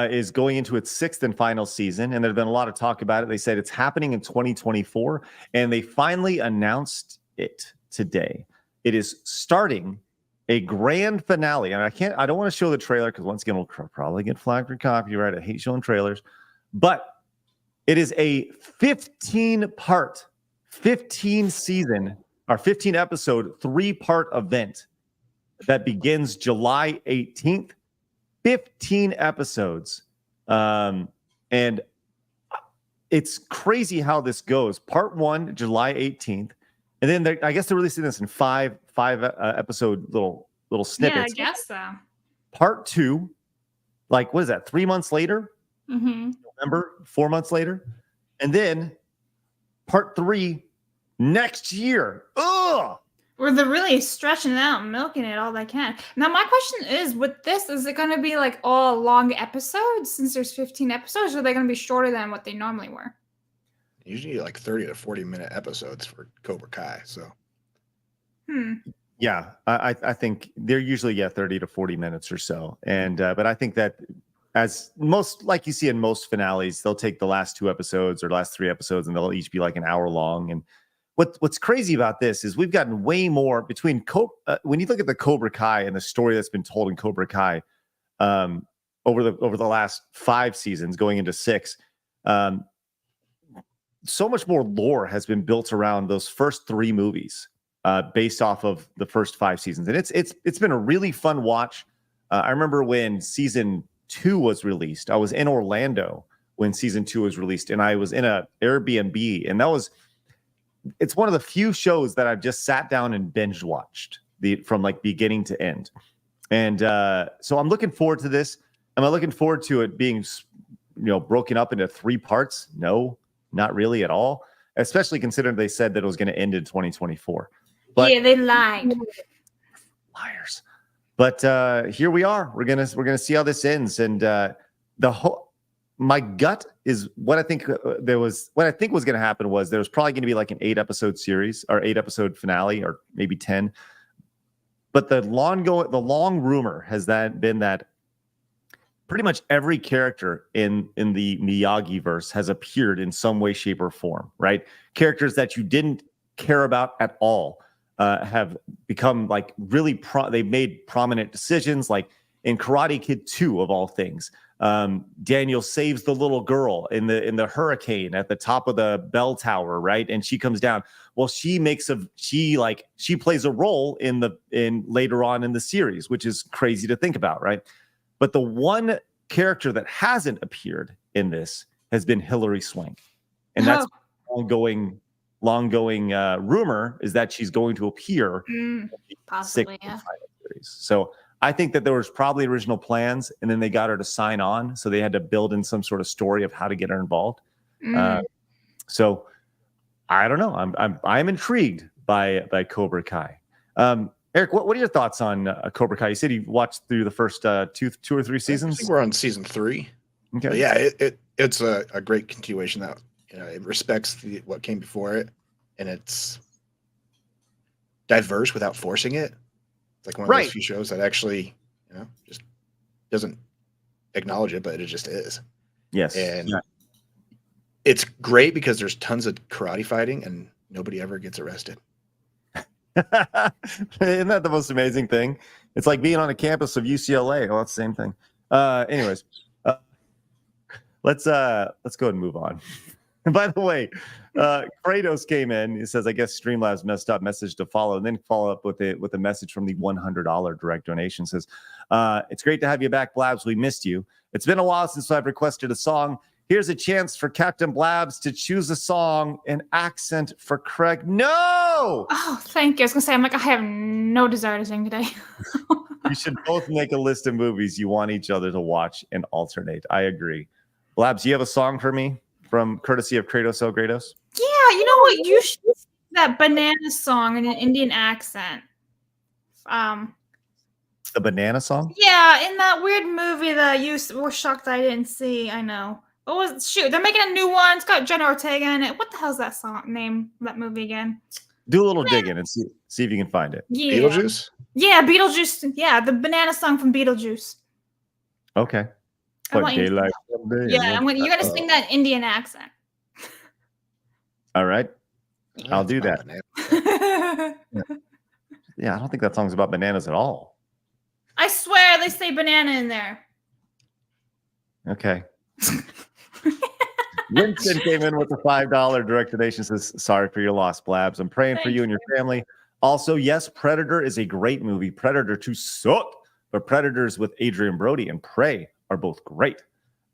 is going into its 6th and final season, and there's been a lot of talk about it. They said it's happening in 2024, and they finally announced it today. It is starting a grand finale, and I don't want to show the trailer because once again we'll probably get flagged for copyright. I hate showing trailers, but it is a 15-part, 15-season or 15-episode, 3-part event that begins July 18th. 15 episodes. And it's crazy how this goes. Part 1, July 18th. And then I guess they're releasing this in five episode little snippets. Yeah, I guess so. Part 2, like, what is that, 3 months later? Mm-hmm. November, 4 months later. And then part 3 next year. Ugh! Where they're really stretching it out and milking it all they can. Now, my question is, with this, is it going to be like all long episodes since there's 15 episodes, or are they going to be shorter than what they normally were? Usually like 30 to 40-minute episodes for Cobra Kai. So, Yeah, I think they're usually 30 to 40 minutes or so. And but I think that as most, like you see in most finales, they'll take the last 2 episodes or last 3 episodes, and they'll each be like an hour long. And what's crazy about this is we've gotten way more between when you look at the Cobra Kai and the story that's been told in Cobra Kai over the last 5 seasons, going into 6. So much more lore has been built around those first 3 movies, based off of the first 5 seasons, and it's been a really fun watch. I remember when season 2 was released. I was in Orlando when season 2 was released, and I was in a Airbnb, and it's one of the few shows that I've just sat down and binge watched from like beginning to end. And so I'm looking forward to this. Am I looking forward to it being, broken up into 3 parts? No, not really at all. Especially considering they said that it was going to end in 2024. But yeah, they lied. Liars. But here we are. We're gonna see how this ends. And my gut is what I think was going to happen was there was probably going to be like an 8-episode series or 8-episode finale or maybe 10. But the long rumor has been that pretty much every character in the Miyagi verse has appeared in some way, shape, or form, right? Characters that you didn't care about at all have become like really they've made prominent decisions, like in Karate Kid 2 of all things. Daniel saves the little girl in the hurricane at the top of the bell tower, right? And she comes down. Well, she plays a role in later on in the series, which is crazy to think about, right? But the one character that hasn't appeared in this has been Hilary Swank, and that's ongoing rumor is that she's going to appear in the Possibly, 6th series. So I think that there was probably original plans, and then they got her to sign on, so they had to build in some sort of story of how to get her involved. So I don't know. I'm intrigued by Cobra Kai. Eric, what are your thoughts on Cobra Kai? You said you watched through the first 2 or 3 seasons. I think we're on season 3. Okay. But yeah, it's a great continuation that it respects what came before it, and it's diverse without forcing it. It's like one of those few shows that actually, just doesn't acknowledge it, but it just is. Yes. And it's great because there's tons of karate fighting and nobody ever gets arrested. Isn't that the most amazing thing? It's like being on a campus of UCLA. Oh, that's the same thing. Anyways, let's go ahead and move on. And by the way, Kratos came in. He says, "I guess Streamlabs messed up. Message to follow," and then follow up with a message from the $100 direct donation. Says, "It's great to have you back, Blabs. We missed you. It's been a while since I've requested a song. Here's a chance for Captain Blabs to choose a song and accent for Craig." No! Oh, thank you. I was gonna say, I have no desire to sing today. You should both make a list of movies you want each other to watch and alternate. I agree. Blabs, you have a song for me from courtesy of Kratos El Gratos? Yeah, you know what? You should sing that banana song in an Indian accent. The banana song? Yeah, in that weird movie that you were shocked I didn't see. I know. What was shoot? They're making a new one. It's got Jenna Ortega in it. What the hell's that song name? That movie again? Do a little digging and see if you can find it. Yeah. Beetlejuice? Yeah, Beetlejuice. Yeah, the banana song from Beetlejuice. Okay. I want you to- Daylight someday. Yeah, you're gonna sing that Indian accent. All right. I'll do that. I Yeah, I don't think that song's about bananas at all. swear they say banana in there. Okay. Winston came in with a $5 direct donation. Says, "Sorry for your loss, Blabs. I'm praying for you and your family. Also, yes, Predator is a great movie. Predator 2 sucked, but Predators with Adrian Brody and Prey are both great.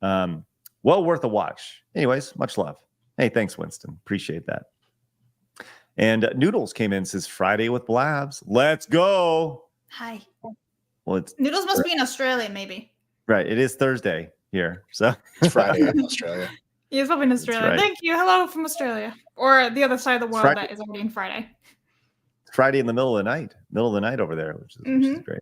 Well worth a watch. Anyways, much love." Hey, thanks, Winston. Appreciate that. And Noodles came in, says, "Friday with Blabs. Let's go." Hi. Well, it's Noodles must be in Australia, maybe. right. It is Thursday here. So It's Friday in Australia. He's probably in Australia. right. Thank you. Hello from Australia. Or the other side of the world Friday. that is already in Friday. Friday in the middle of the night over there, which is great.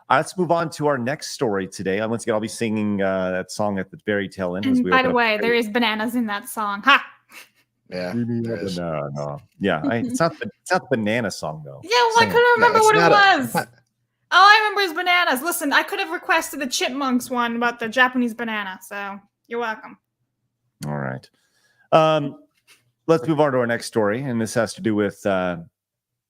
All right, let's move on to our next story today. Once again, I'll be singing that song at the very tail end. As And we by open the up way, there is bananas in that song. Ha! Yeah. Give me there a is. banana. Yeah, it's not the banana song though. Yeah, well, I Sing it. couldn't remember it's what it not was. not- All I remember is bananas. Listen, I could have requested the Chipmunks one about the Japanese banana, so you're welcome. All right. Let's move on to our next story, and this has to do with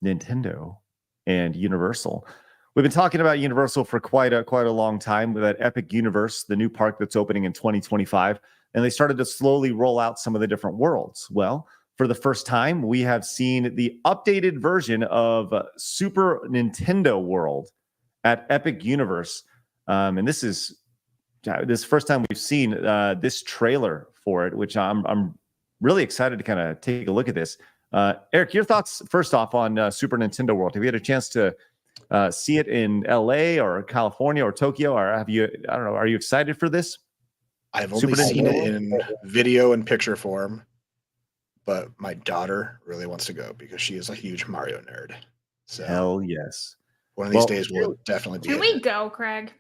Nintendo and Universal. We've been talking about Universal for quite a long time with that Epic Universe, the new park that's opening in 2025, and they started to slowly roll out some of the different worlds. Well, for the first time, we have seen the updated version of Super Nintendo World at Epic Universe, and this is the first time we've seen this trailer for it, which I'm really excited to kind of take a look at this. Eric, your thoughts first off on Super Nintendo World. Have you had a chance to see it in LA or California or Tokyo, or have you? I don't know. Are you excited for this? I've only Super seen Nintendo? it in video and picture form, but my daughter really wants to go because she is a huge Mario nerd. So Hell yes. one of these Well, days we'll definitely be. Can in we it. go, Craig?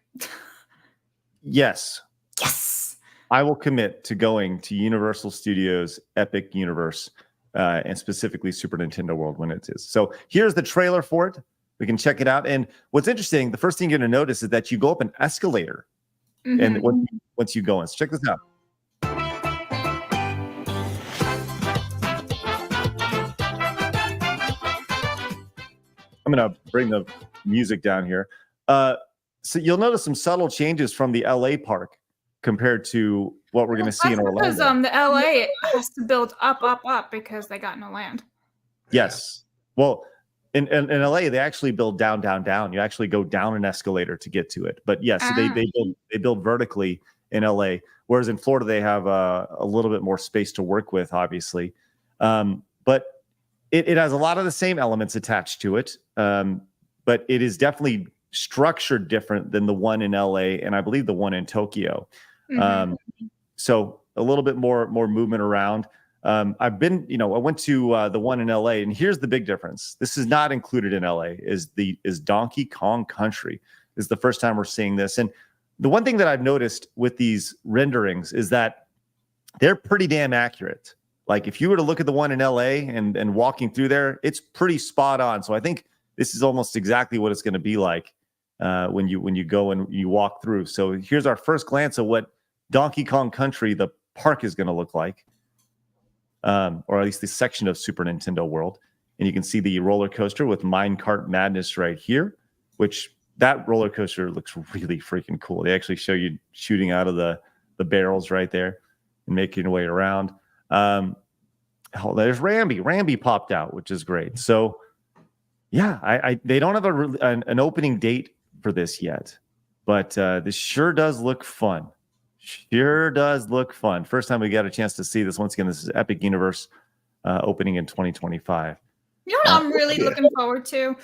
Yes. Yes. I will commit to going to Universal Studios Epic Universe and specifically Super Nintendo World when it is. So here's the trailer for it. We can check it out. And what's interesting, the first thing you're going to notice is that you go up an escalator. And once you go in, so check this out. I'm going to bring the music down here. So you'll notice some subtle changes from the LA park compared to what we're going to see in Orlando. Because the LA has to build up because they got no land. Yes. Well, in LA, they actually build down. You actually go down an escalator to get to it. But yes, they build vertically in LA, whereas in Florida they have a little bit more space to work with, obviously. But it has a lot of the same elements attached to it. But it is definitely structured different than the one in LA and I believe the one in Tokyo. So a little bit more movement around. I went to the one in LA, and here's the big difference. This is not included in LA. Is Donkey Kong Country? This is the first time we're seeing this. And the one thing that I've noticed with these renderings is that they're pretty damn accurate. Like if you were to look at the one in LA and walking through there, it's pretty spot on. So I think this is almost exactly what it's going to be like when you go and you walk through. So here's our first glance at what Donkey Kong Country, the park, is going to look like. Or at least the section of Super Nintendo World. And you can see the roller coaster with Minecart Madness right here, which that roller coaster looks really freaking cool. They actually show you shooting out of the barrels right there and making your way around. There's Ramby. Ramby popped out, which is great. So, yeah, they don't have an opening date for this yet, but this sure does look fun. Sure does look fun. First time we got a chance to see this. Once again, this is Epic Universe opening in 2025. You know what I'm really looking forward to?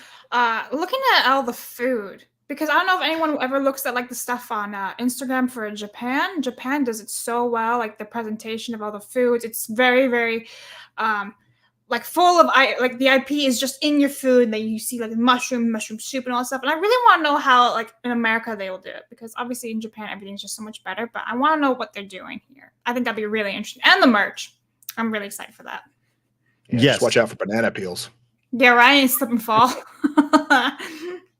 Looking at all the food. Because I don't know if anyone ever looks at like the stuff on Instagram for Japan. Japan does it so well, like the presentation of all the foods. It's very, very like full of like the IP is just in your food. That you see like mushroom soup and all that stuff. And I really want to know how like in America they will do it, because obviously in Japan everything's just so much better. But I want to know what they're doing here. I think that'd be really interesting. And the merch, I'm really excited for that. Yeah, yes. Just watch out for banana peels. Yeah, right. Slip and fall.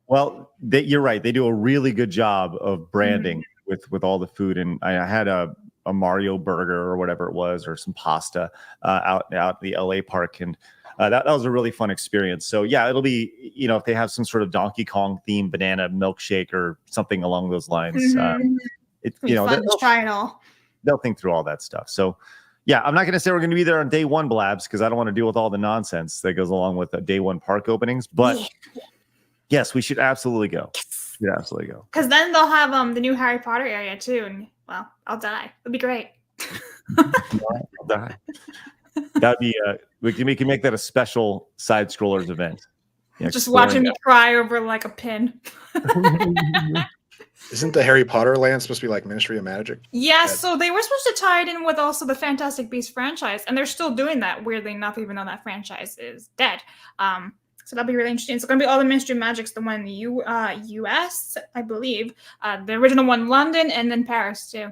Well, you're right. They do a really good job of branding with all the food. And I had a Mario burger or whatever it was, or some pasta out in the LA park. And that was a really fun experience. So yeah, it'll be, if they have some sort of Donkey Kong themed banana milkshake or something along those lines, it's, try it all. They'll think through all that stuff. So yeah, I'm not going to say we're going to be there on day one, Blabs, because I don't want to deal with all the nonsense that goes along with day one park openings. But yes, we should absolutely go. Yes. Yeah, absolutely go. Because then they'll have the new Harry Potter area too, and well, I'll die. It'll be great. I'll die. That'd be we can make that a special side scrollers event. Yeah, just watching me cry over like a pin. Isn't the Harry Potter land supposed to be like Ministry of Magic? Yeah, so they were supposed to tie it in with also the Fantastic Beasts franchise, and they're still doing that, weirdly enough, even though that franchise is dead. So that'll be really interesting. It's going to be all the Ministry of Magics, the one in the U.S., I believe, the original one, London, and then Paris too.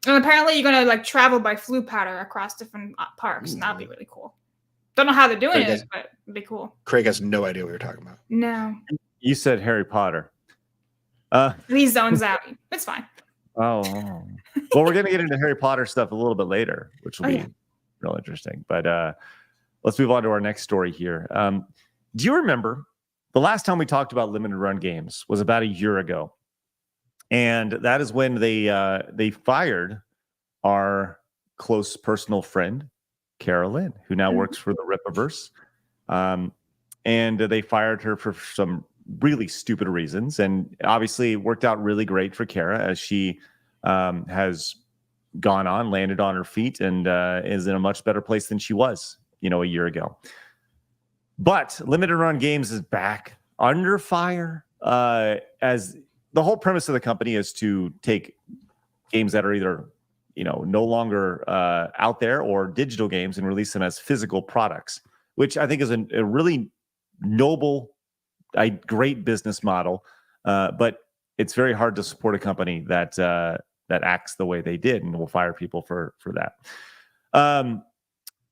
And apparently, you're going to like travel by flue powder across different parks, and that'll be really cool. Don't know how they're doing it, but it'd be cool. Craig has no idea what you're talking about. No. You said Harry Potter. He zones out. It's fine. Oh. Well, we're going to get into Harry Potter stuff a little bit later, which will be real interesting. But let's move on to our next story here. Do you remember the last time we talked about limited run games was about a year ago? And that is when they fired our close personal friend, Carolyn, who now works for the Rippaverse. And they fired her for some really stupid reasons. And obviously it worked out really great for Kara, as she has gone on, landed on her feet, and is in a much better place than she was, a year ago. But limited run games is back under fire, as the whole premise of the company is to take games that are either no longer out there, or digital games, and release them as physical products, which I think is a really noble, great business model. But it's very hard to support a company that acts the way they did, and will fire people for that.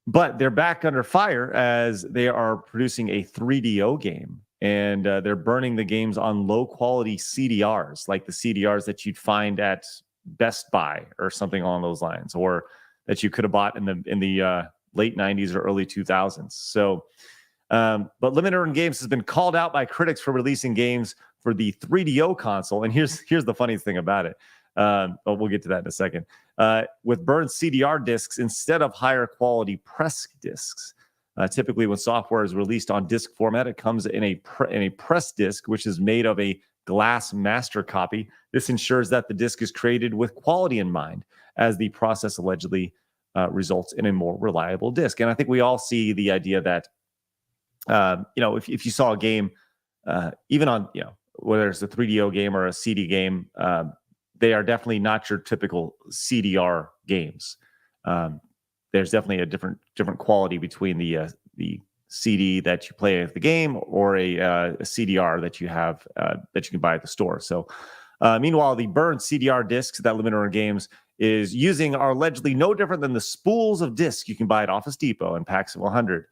But they're back under fire as they are producing a 3DO game, and they're burning the games on low quality CDRs, like the CDRs that you'd find at Best Buy or something along those lines, or that you could have bought in the late 90s or early 2000s. So, but Limited Run Games has been called out by critics for releasing games for the 3DO console. And here's the funniest thing about it. But we'll get to that in a second. With burned CDR discs instead of higher quality press discs. Typically, when software is released on disc format, it comes in a press disc, which is made of a glass master copy. This ensures that the disc is created with quality in mind, as the process allegedly results in a more reliable disc. And I think we all see the idea that, if you saw a game, even on, whether it's a 3DO game or a CD game, they are definitely not your typical CDR games. There's definitely a different quality between the CD that you play at the game, or a CDR that you have that you can buy at the store. So, meanwhile, the burned CDR discs that Limited Run Games is using are allegedly no different than the spools of discs you can buy at Office Depot and packs of 100.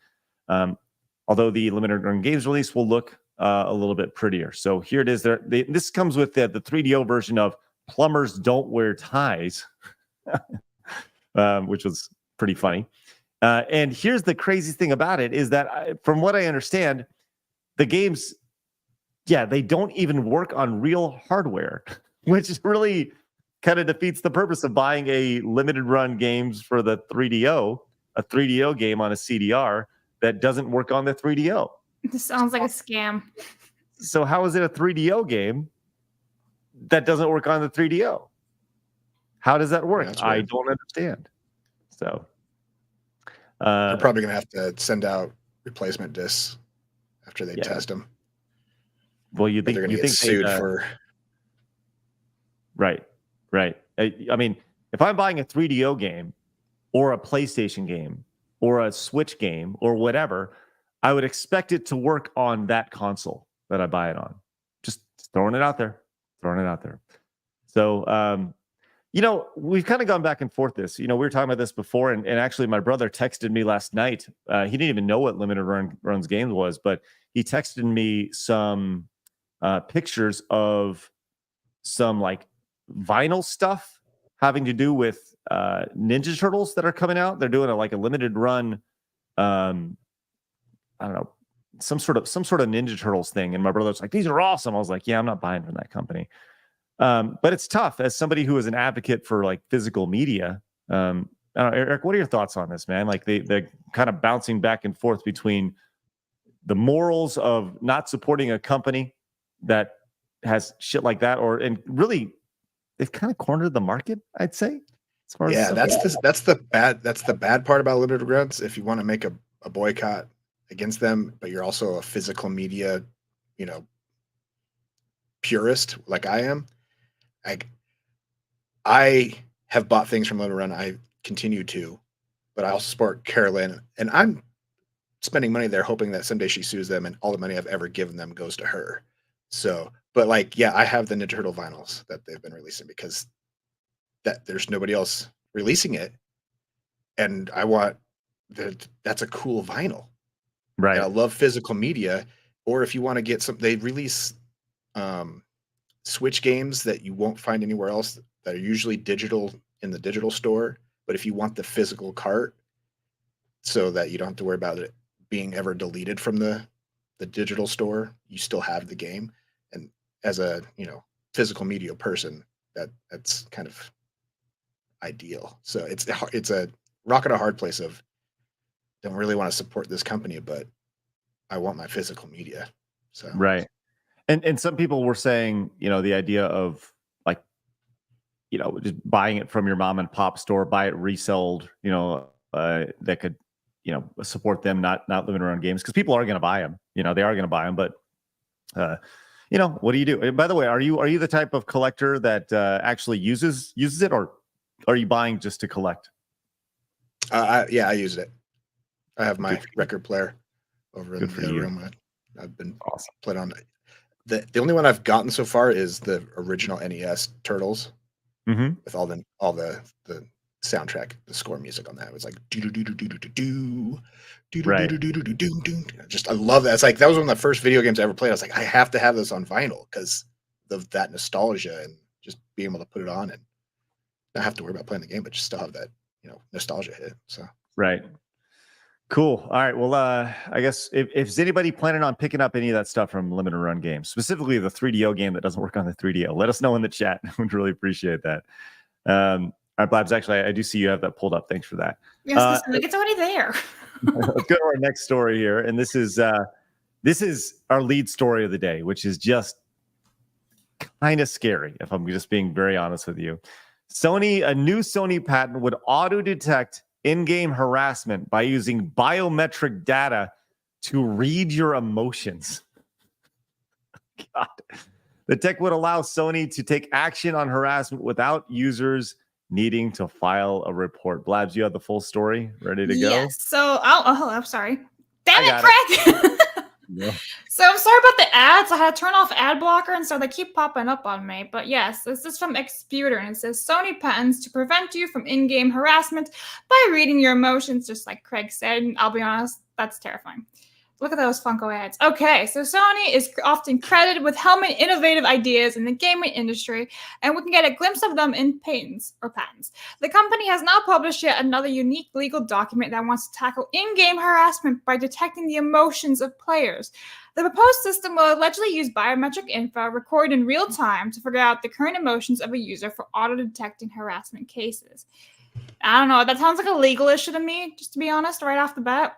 Although the Limited Run Games release will look a little bit prettier. So here it is. This comes with the 3DO version of Plumbers Don't Wear Ties, which was pretty funny. And here's the crazy thing about it is that, from what I understand, the games, they don't even work on real hardware, which is really kind of defeats the purpose of buying a limited run games for the 3DO, a 3DO game on a CDR that doesn't work on the 3DO. This sounds like a scam. So how is it a 3DO game that doesn't work on the 3DO? How does that work? Yeah, I don't understand. So they're probably going to have to send out replacement discs after they test them. Well, you think they're going to get sued for? Right. I mean, if I'm buying a 3DO game or a PlayStation game or a Switch game or whatever, I would expect it to work on that console that I buy it on. Just throwing it out there. So, we've kind of gone back and forth this. We were talking about this before, and actually my brother texted me last night. He didn't even know what Limited Runs Games was, but he texted me some pictures of some like vinyl stuff having to do with Ninja Turtles that are coming out. They're doing a limited run, I don't know, some sort of Ninja Turtles thing. And my brother's like, these are awesome. I was like, yeah, I'm not buying from that company. But it's tough as somebody who is an advocate for like physical media. I don't know, Eric, what are your thoughts on this, man? Like the kind of bouncing back and forth between the morals of not supporting a company that has shit like that, and really they've kind of cornered the market, I'd say. As far as that's the bad part about limited runs. If you want to make a boycott against them, but you're also a physical media, purist like I am. I have bought things from Limited Run. I continue to, but I also support Carolyn, and I'm spending money there hoping that someday she sues them and all the money I've ever given them goes to her. So, but I have the Ninja Turtle vinyls that they've been releasing because there's nobody else releasing it, and I want that's a cool vinyl. Right. And I love physical media. Or if you want to get they release Switch games that you won't find anywhere else that are usually digital in the digital store. But if you want the physical cart so that you don't have to worry about it being ever deleted from the digital store, you still have the game. And as a, physical media person, that's kind of ideal. So it's a rock and a hard place of don't really want to support this company, but I want my physical media. So right. And some people were saying, the idea of like, just buying it from your mom and pop store, buy it resold, that could, support them, not living around games, because people are going to buy them. They are going to buy them, but what do you do? And by the way, are you the type of collector that actually uses it, or are you buying just to collect? I use it. I have my record player over in the room. I've been playing on it. The only one I've gotten so far is the original NES Turtles, with all the soundtrack, the score music on that. It was like do do do do do do do do do do do do do. Just I love that. It's like that was one of the first video games I ever played. I was like, I have to have this on vinyl because of that nostalgia and just being able to put it on and not have to worry about playing the game, but just still have that nostalgia hit. So right. Cool. All right. Well, I guess if anybody planning on picking up any of that stuff from Limited Run Games, specifically the 3DO game that doesn't work on the 3DO, let us know in the chat. We'd really appreciate that. All right, Blabs, actually, I do see you have that pulled up. Thanks for that. Yes, it's already there. Let's go to our next story here. And this is our lead story of the day, which is just kind of scary, if I'm just being very honest with you. A new Sony patent would auto-detect in-game harassment by using biometric data to read your emotions. God. The tech would allow Sony to take action on harassment without users needing to file a report. Blabs, you have the full story ready to go? Yes. So, I'm sorry. Damn it, Craig! Yeah. So I'm sorry about the ads. I had to turn off ad blocker, and so they keep popping up on me. But yes, this is from Exputer, and it says Sony patents to prevent you from in-game harassment by reading your emotions, just like Craig said. And I'll be honest, that's terrifying. Look at those Funko ads. Okay, so Sony is often credited with helming innovative ideas in the gaming industry, and we can get a glimpse of them in patents. The company has now published yet another unique legal document that wants to tackle in-game harassment by detecting the emotions of players. The proposed system will allegedly use biometric info recorded in real time to figure out the current emotions of a user for auto-detecting harassment cases. I don't know. That sounds like a legal issue to me, just to be honest, right off the bat.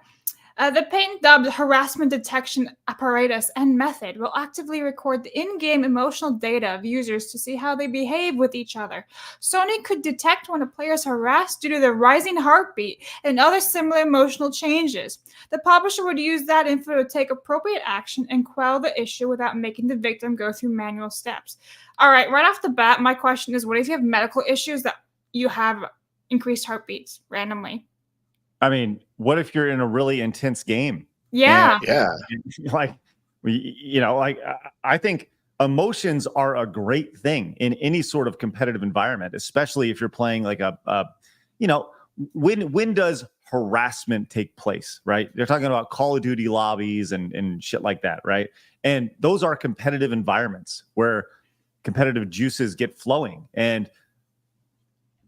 The patent-dubbed harassment detection apparatus and method will actively record the in-game emotional data of users to see how they behave with each other. Sony could detect when a player is harassed due to their rising heartbeat and other similar emotional changes. The publisher would use that info to take appropriate action and quell the issue without making the victim go through manual steps. All right, right off the bat, my question is, what if you have medical issues that you have increased heartbeats randomly? I mean, what if you're in a really intense game? Yeah. Yeah. Like, I think emotions are a great thing in any sort of competitive environment, especially if you're playing like when does harassment take place, right? They're talking about Call of Duty lobbies and shit like that, right? And those are competitive environments where competitive juices get flowing. And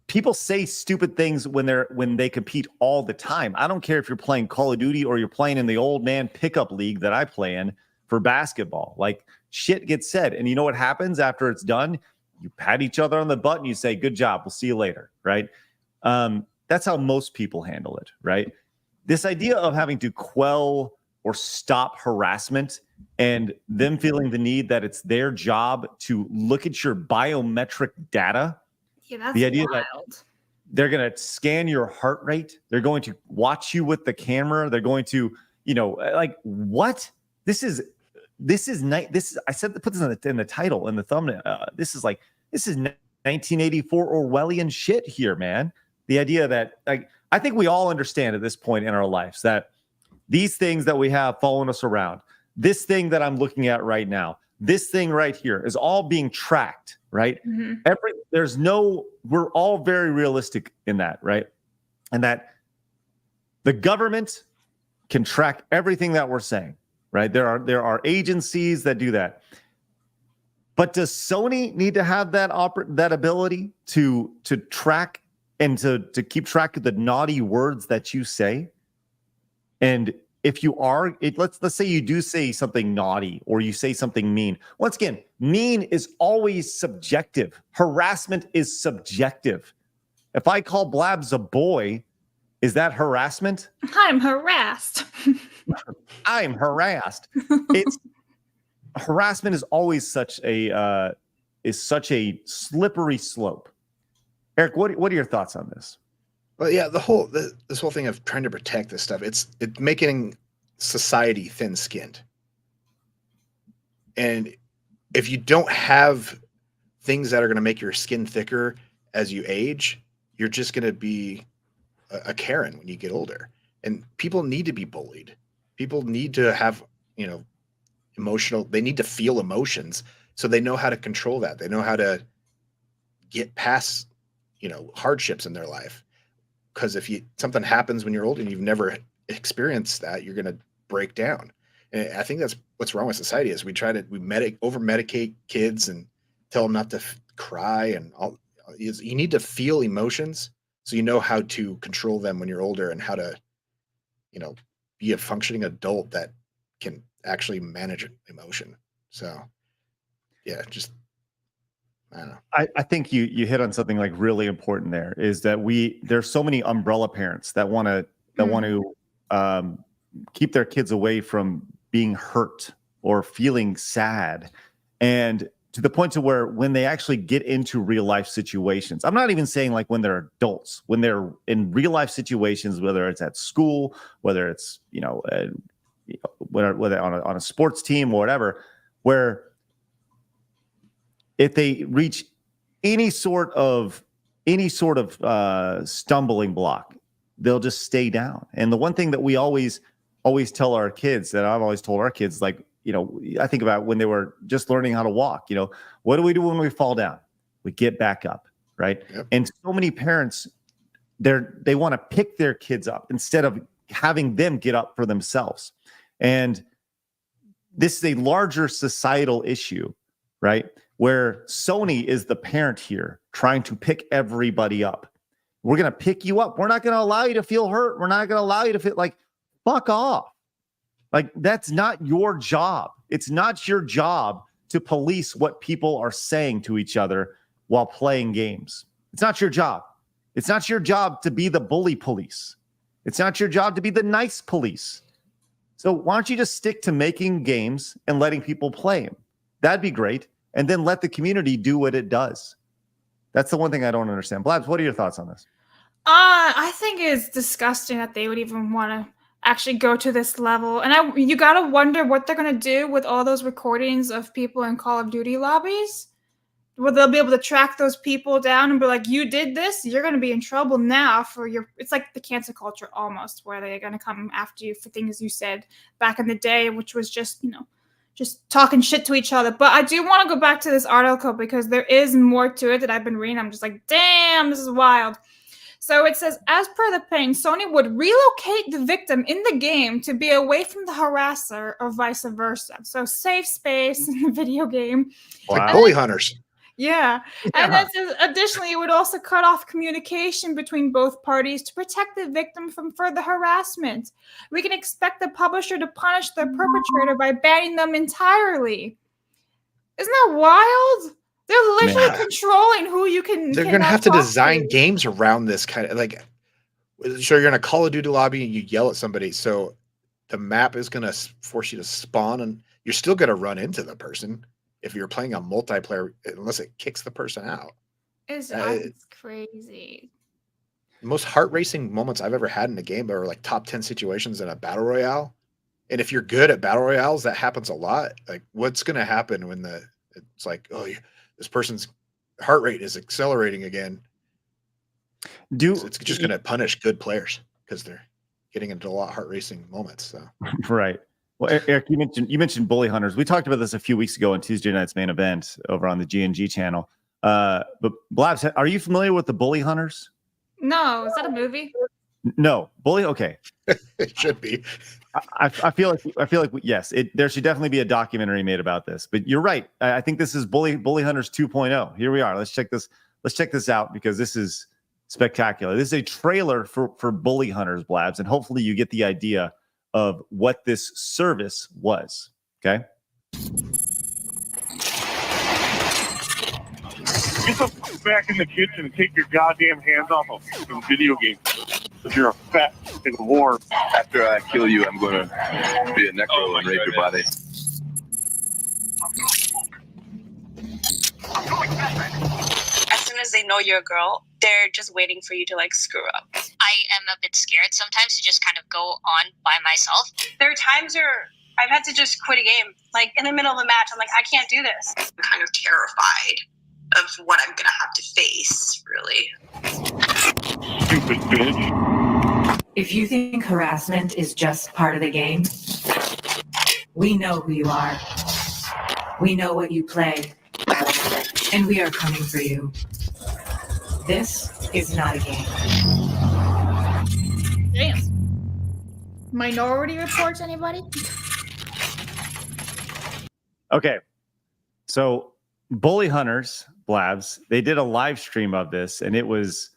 people say stupid things when they compete all the time. I don't care if you're playing Call of Duty or you're playing in the old man pickup league that I play in for basketball. Like, shit gets said. And you know what happens after it's done? You pat each other on the butt and you say, good job, we'll see you later, right? That's how most people handle it, right? This idea of having to quell or stop harassment and them feeling the need that it's their job to look at your biometric data. Yeah, that's The idea wild. that they're going to scan your heart rate. They're going to watch you with the camera. They're going to, like, what? This is I said, put this in the title, in the thumbnail. This is 1984 Orwellian shit here, man. The idea that, like, I think we all understand at this point in our lives that these things that we have following us around, this thing that I'm looking at right now, this thing right here is all being tracked, right? Mm-hmm. We're all very realistic in that, right? And that the government can track everything that we're saying, right? There are agencies that do that. But does Sony need to have that ability to track and to keep track of the naughty words that you say? And if you are, let's say you do say something naughty or you say something mean. Once again, mean is always subjective. Harassment is subjective. If I call Blabs a boy, is that harassment? I'm harassed. I'm harassed. Harassment is always such a slippery slope. Eric, what are your thoughts on this? Well, yeah, this whole thing of trying to protect this stuff, it's making society thin-skinned. And if you don't have things that are going to make your skin thicker as you age, you're just going to be a Karen when you get older. And people need to be bullied. People need to have, they need to feel emotions so they know how to control that. They know how to get past, hardships in their life. Because if something happens when you're old and you've never experienced that, you're going to break down. And I think that's what's wrong with society is we over medicate kids and tell them not to cry and all. You need to feel emotions so you know how to control them when you're older and how to, be a functioning adult that can actually manage emotion. So, yeah, just. I don't know. I think you hit on something like really important there is that there's so many umbrella parents that want to keep their kids away from being hurt or feeling sad, and to the point to where when they actually get into real life situations, I'm not even saying like when they're adults, when they're in real life situations, whether it's at school, whether it's whether on a sports team or whatever, where if they reach any sort of stumbling block, they'll just stay down. And the one thing that we always tell our kids, that I've always told our kids, like, I think about when they were just learning how to walk, what do we do when we fall down? We get back up, right? Yep. And so many parents, they want to pick their kids up instead of having them get up for themselves. And this is a larger societal issue, right? Where Sony is the parent here trying to pick everybody up. We're going to pick you up. We're not going to allow you to feel hurt. We're not going to allow you to feel like, fuck off. Like, that's not your job. It's not your job to police what people are saying to each other while playing games. It's not your job. It's not your job to be the bully police. It's not your job to be the nice police. So why don't you just stick to making games and letting people play them? That'd be great. And then let the community do what it does. That's the one thing I don't understand. Blabs, what are your thoughts on this? I think it's disgusting that they would even want to actually go to this level. And you got to wonder what they're going to do with all those recordings of people in Call of Duty lobbies. Will they'll be able to track those people down and be like, you did this, you're going to be in trouble now for your, it's like the cancel culture almost, where they're going to come after you for things you said back in the day, which was just, just talking shit to each other. But I do want to go back to this article because there is more to it that I've been reading. I'm just like, damn, this is wild. So it says, as per the pain, Sony would relocate the victim in the game to be away from the harasser or vice versa. So safe space in the video game. Like bully hunters. Yeah. And then says, additionally, it would also cut off communication between both parties to protect the victim from further harassment. We can expect the publisher to punish the perpetrator by banning them entirely. Isn't that wild? They're literally controlling who you can. They're going to have to design games around this kind of like. So you're in a Call of Duty lobby and you yell at somebody. So the map is going to force you to spawn, and you're still going to run into the person if you're playing a multiplayer, unless it kicks the person out. It's crazy. The most heart racing moments I've ever had in a game are like top 10 situations in a battle royale. And if you're good at battle royales, that happens a lot. Like, what's going to happen when it's like, oh, this person's heart rate is accelerating again? It's just going to punish good players because they're getting into a lot of heart racing moments. So right. Well, Eric, you mentioned bully hunters. We talked about this a few weeks ago on Tuesday night's main event over on the G&G channel. But Blabs, are you familiar with the bully hunters? No, is that a movie? No, bully. Okay, it should be. I feel like yes, there should definitely be a documentary made about this. But you're right. I think this is bully hunters 2.0. Here we are. Let's check this out because this is spectacular. This is a trailer for bully hunters, Blabs, and hopefully you get the idea of what this service was. Okay. Get the fuck back in the kitchen and take your goddamn hands off of fucking video games. If you're a fat fucking whore. After I kill you, I'm gonna be a necro and rape your body. As soon as they know you're a girl, they're just waiting for you to like screw up. I am a bit scared sometimes to just kind of go on by myself. There are times where I've had to just quit a game. Like in the middle of a match, I'm like, I can't do this. I'm kind of terrified of what I'm going to have to face, really. Stupid bitch. If you think harassment is just part of the game, we know who you are. We know what you play. And we are coming for you. This is not a game. Damn. Minority Reports, anybody? Okay. So bully hunters, Blabs, they did a live stream of this and it was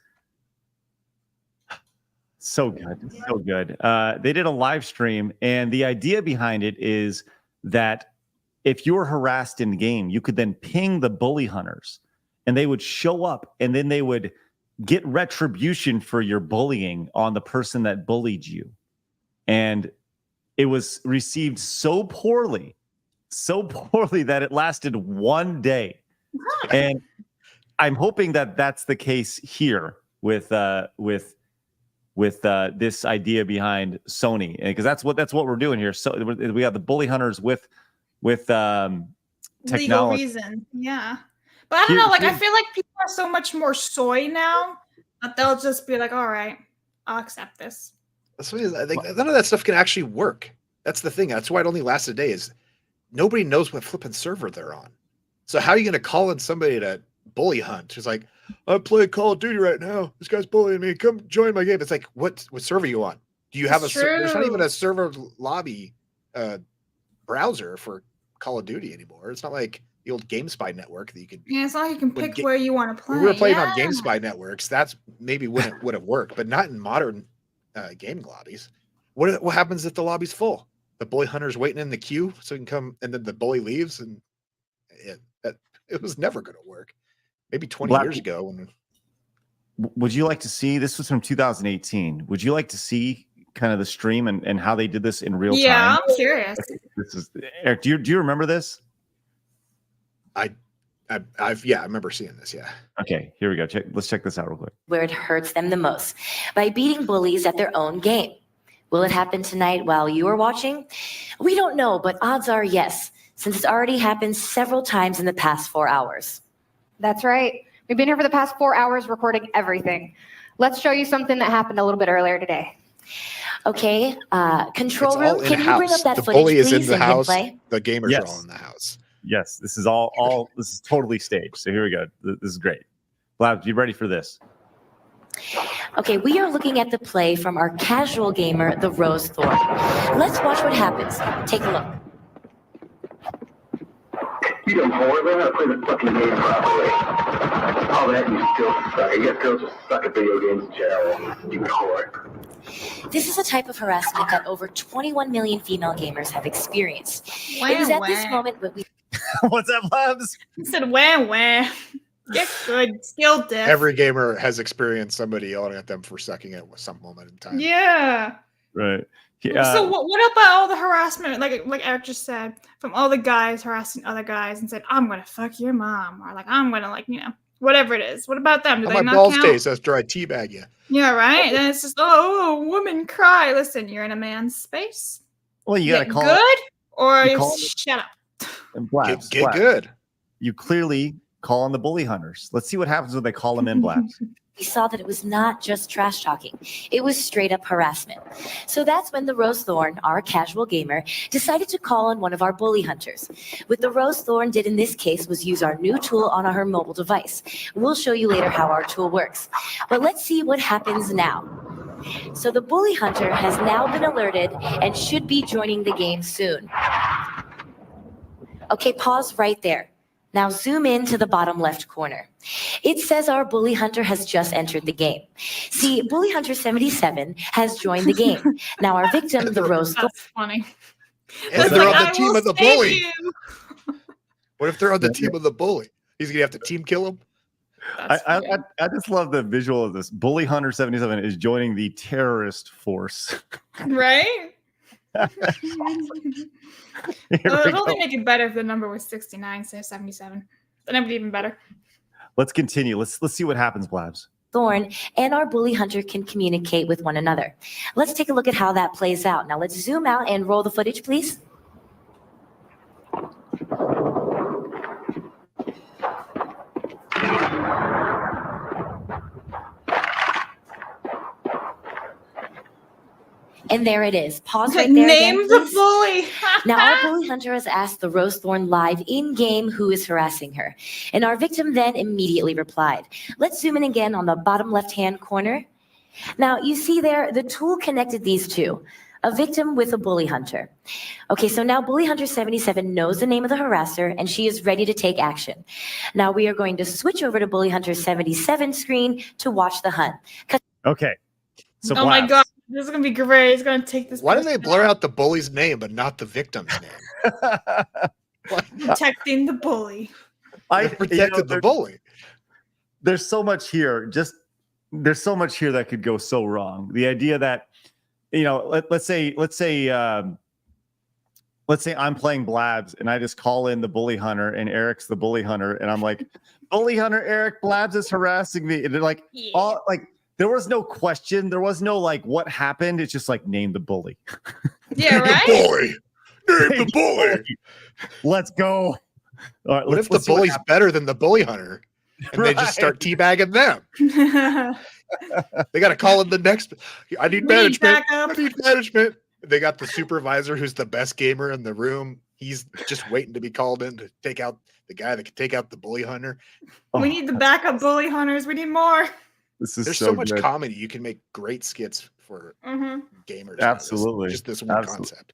so good. So good. They did a live stream and the idea behind it is that if you were harassed in game, you could then ping the bully hunters and they would show up and then they would get retribution for your bullying on the person that bullied you. And it was received so poorly that it lasted one day. And I'm hoping that that's the case here with this idea behind Sony, because that's what we're doing here. So we have the bully hunters with technology. Legal reason, yeah. But I don't know. Like I feel like people are so much more soy now that they'll just be like, "All right, I'll accept this." That's what I think. None of that stuff can actually work. That's the thing. That's why it only lasts a day. Is nobody knows what flipping server they're on. So how are you going to call in somebody to bully hunt? Who's like, I'm playing Call of Duty right now. This guy's bullying me. Come join my game. It's like, what server are you on? Do you have there's not even a server lobby browser for Call of Duty anymore. It's not like the old GameSpy network that you could. Yeah, it's not like you can pick where you want to play. We were playing on GameSpy networks. That's maybe when it would have worked, but not in modern gaming lobbies. What happens if the lobby's full? the bully hunter's waiting in the queue so he can come, and then the bully leaves, and it was never going to work. Maybe 20 years ago. Would you like to see, this was from 2018, would you like to see kind of the stream and how they did this in real time? Yeah, I'm curious. This is Eric, do you remember this? I remember seeing this. Yeah. Okay, here we go. Let's check this out real quick. Where it hurts them the most, by beating bullies at their own game. Will it happen tonight while you are watching? We don't know, but odds are yes, since it's already happened several times in the past 4 hours. That's right. We've been here for the past 4 hours recording everything. Let's show you something that happened a little bit earlier today. Okay, control It's room, all can you bring up that the footage, bully is please, in the and house. play? The gamers Yes. are all in the house. Yes, this is all this is totally staged. So here we go. This is great. Blab, you ready for this? Okay, we are looking at the play from our casual gamer, the Rose Thorn. Let's watch what happens. Take a look. You don't know how to play the fucking game properly. All that you still suck. You guys still just suck at video games in general. You whore. This is a type of harassment that over 21 million female gamers have experienced. Wah, It was at wah. this moment when we What's that, Blabs? He said, wah. Get good. Skill diff. Every gamer has experienced somebody yelling at them for sucking at some moment in time. Yeah. Right. So what about all the harassment, like Eric just said, from all the guys harassing other guys and said, I'm gonna fuck your mom, or like I'm gonna whatever it is. What about them? Do On they my not balls count? taste after I teabag you. Yeah, right. Then it's just woman cry. Listen, you're in a man's space. Well, you gotta Get call good, or you call shut up. and Blabs. Get Blabs. good. You clearly call on the bully hunters. Let's see what happens when they call them in, Blabs. we saw that it was not just trash talking, it was straight up harassment. So that's when the Rose Thorn, our casual gamer, decided to call on one of our bully hunters. What the Rose Thorn did in this case was use our new tool on her mobile device. We'll show you later how our tool works. But let's see what happens now. So the bully hunter has now been alerted and should be joining the game soon. Okay, pause right there. Now zoom in to the bottom left corner. It says our bully hunter has just entered the game. See, bully hunter 77 has joined the game. Now our victim, the Rose Thorn. That's funny. And It's they're like, on the I team will of the save bully. you. What if they're on the team of the bully? He's gonna have to team kill him. I just love the visual of this. Bully Hunter 77 is joining the terrorist force. Right? Here we It'd go. only make it better if the number was 69 instead of 77. Then it'd be even better. Let's continue. Let's see what happens, Blabs. Thorn and our bully hunter can communicate with one another. Let's take a look at how that plays out. Now let's zoom out and roll the footage, please. And there it is. Pause right there. Name again, the please. bully. Now, our bully hunter has asked the Rose Thorn live in-game who is harassing her. And our victim then immediately replied. Let's zoom in again on the bottom left-hand corner. Now, you see there, the tool connected these two, a victim with a bully hunter. Okay, so now bully hunter 77 knows the name of the harasser, and she is ready to take action. Now, we are going to switch over to bully hunter 77 screen to watch the hunt. Okay. So Oh my Blabs. god, this is gonna be great. It's gonna take this. Why do they person blur out the bully's name but not the victim's name? protecting the bully? They protected the bully. There's so much here. There's so much here that could go so wrong. The idea that, let's say I'm playing Blabs and I just call in the bully hunter and Eric's the bully hunter and I'm like, bully hunter Eric, Blabs is harassing me, and they're like, there was no question, there was no what happened. It's just like, name the bully. Yeah, right. Bully. Name the bully. Let's go. All right, What if the bully's better than the bully hunter? And they just start teabagging them. They got to call in the next. I need management. I need management. They got the supervisor who's the best gamer in the room. He's just waiting to be called in to take out the guy that can take out the bully hunter. We need the backup bully hunters. We need more. There's so much comedy. You can make great skits for gamers. Absolutely. Just this one concept.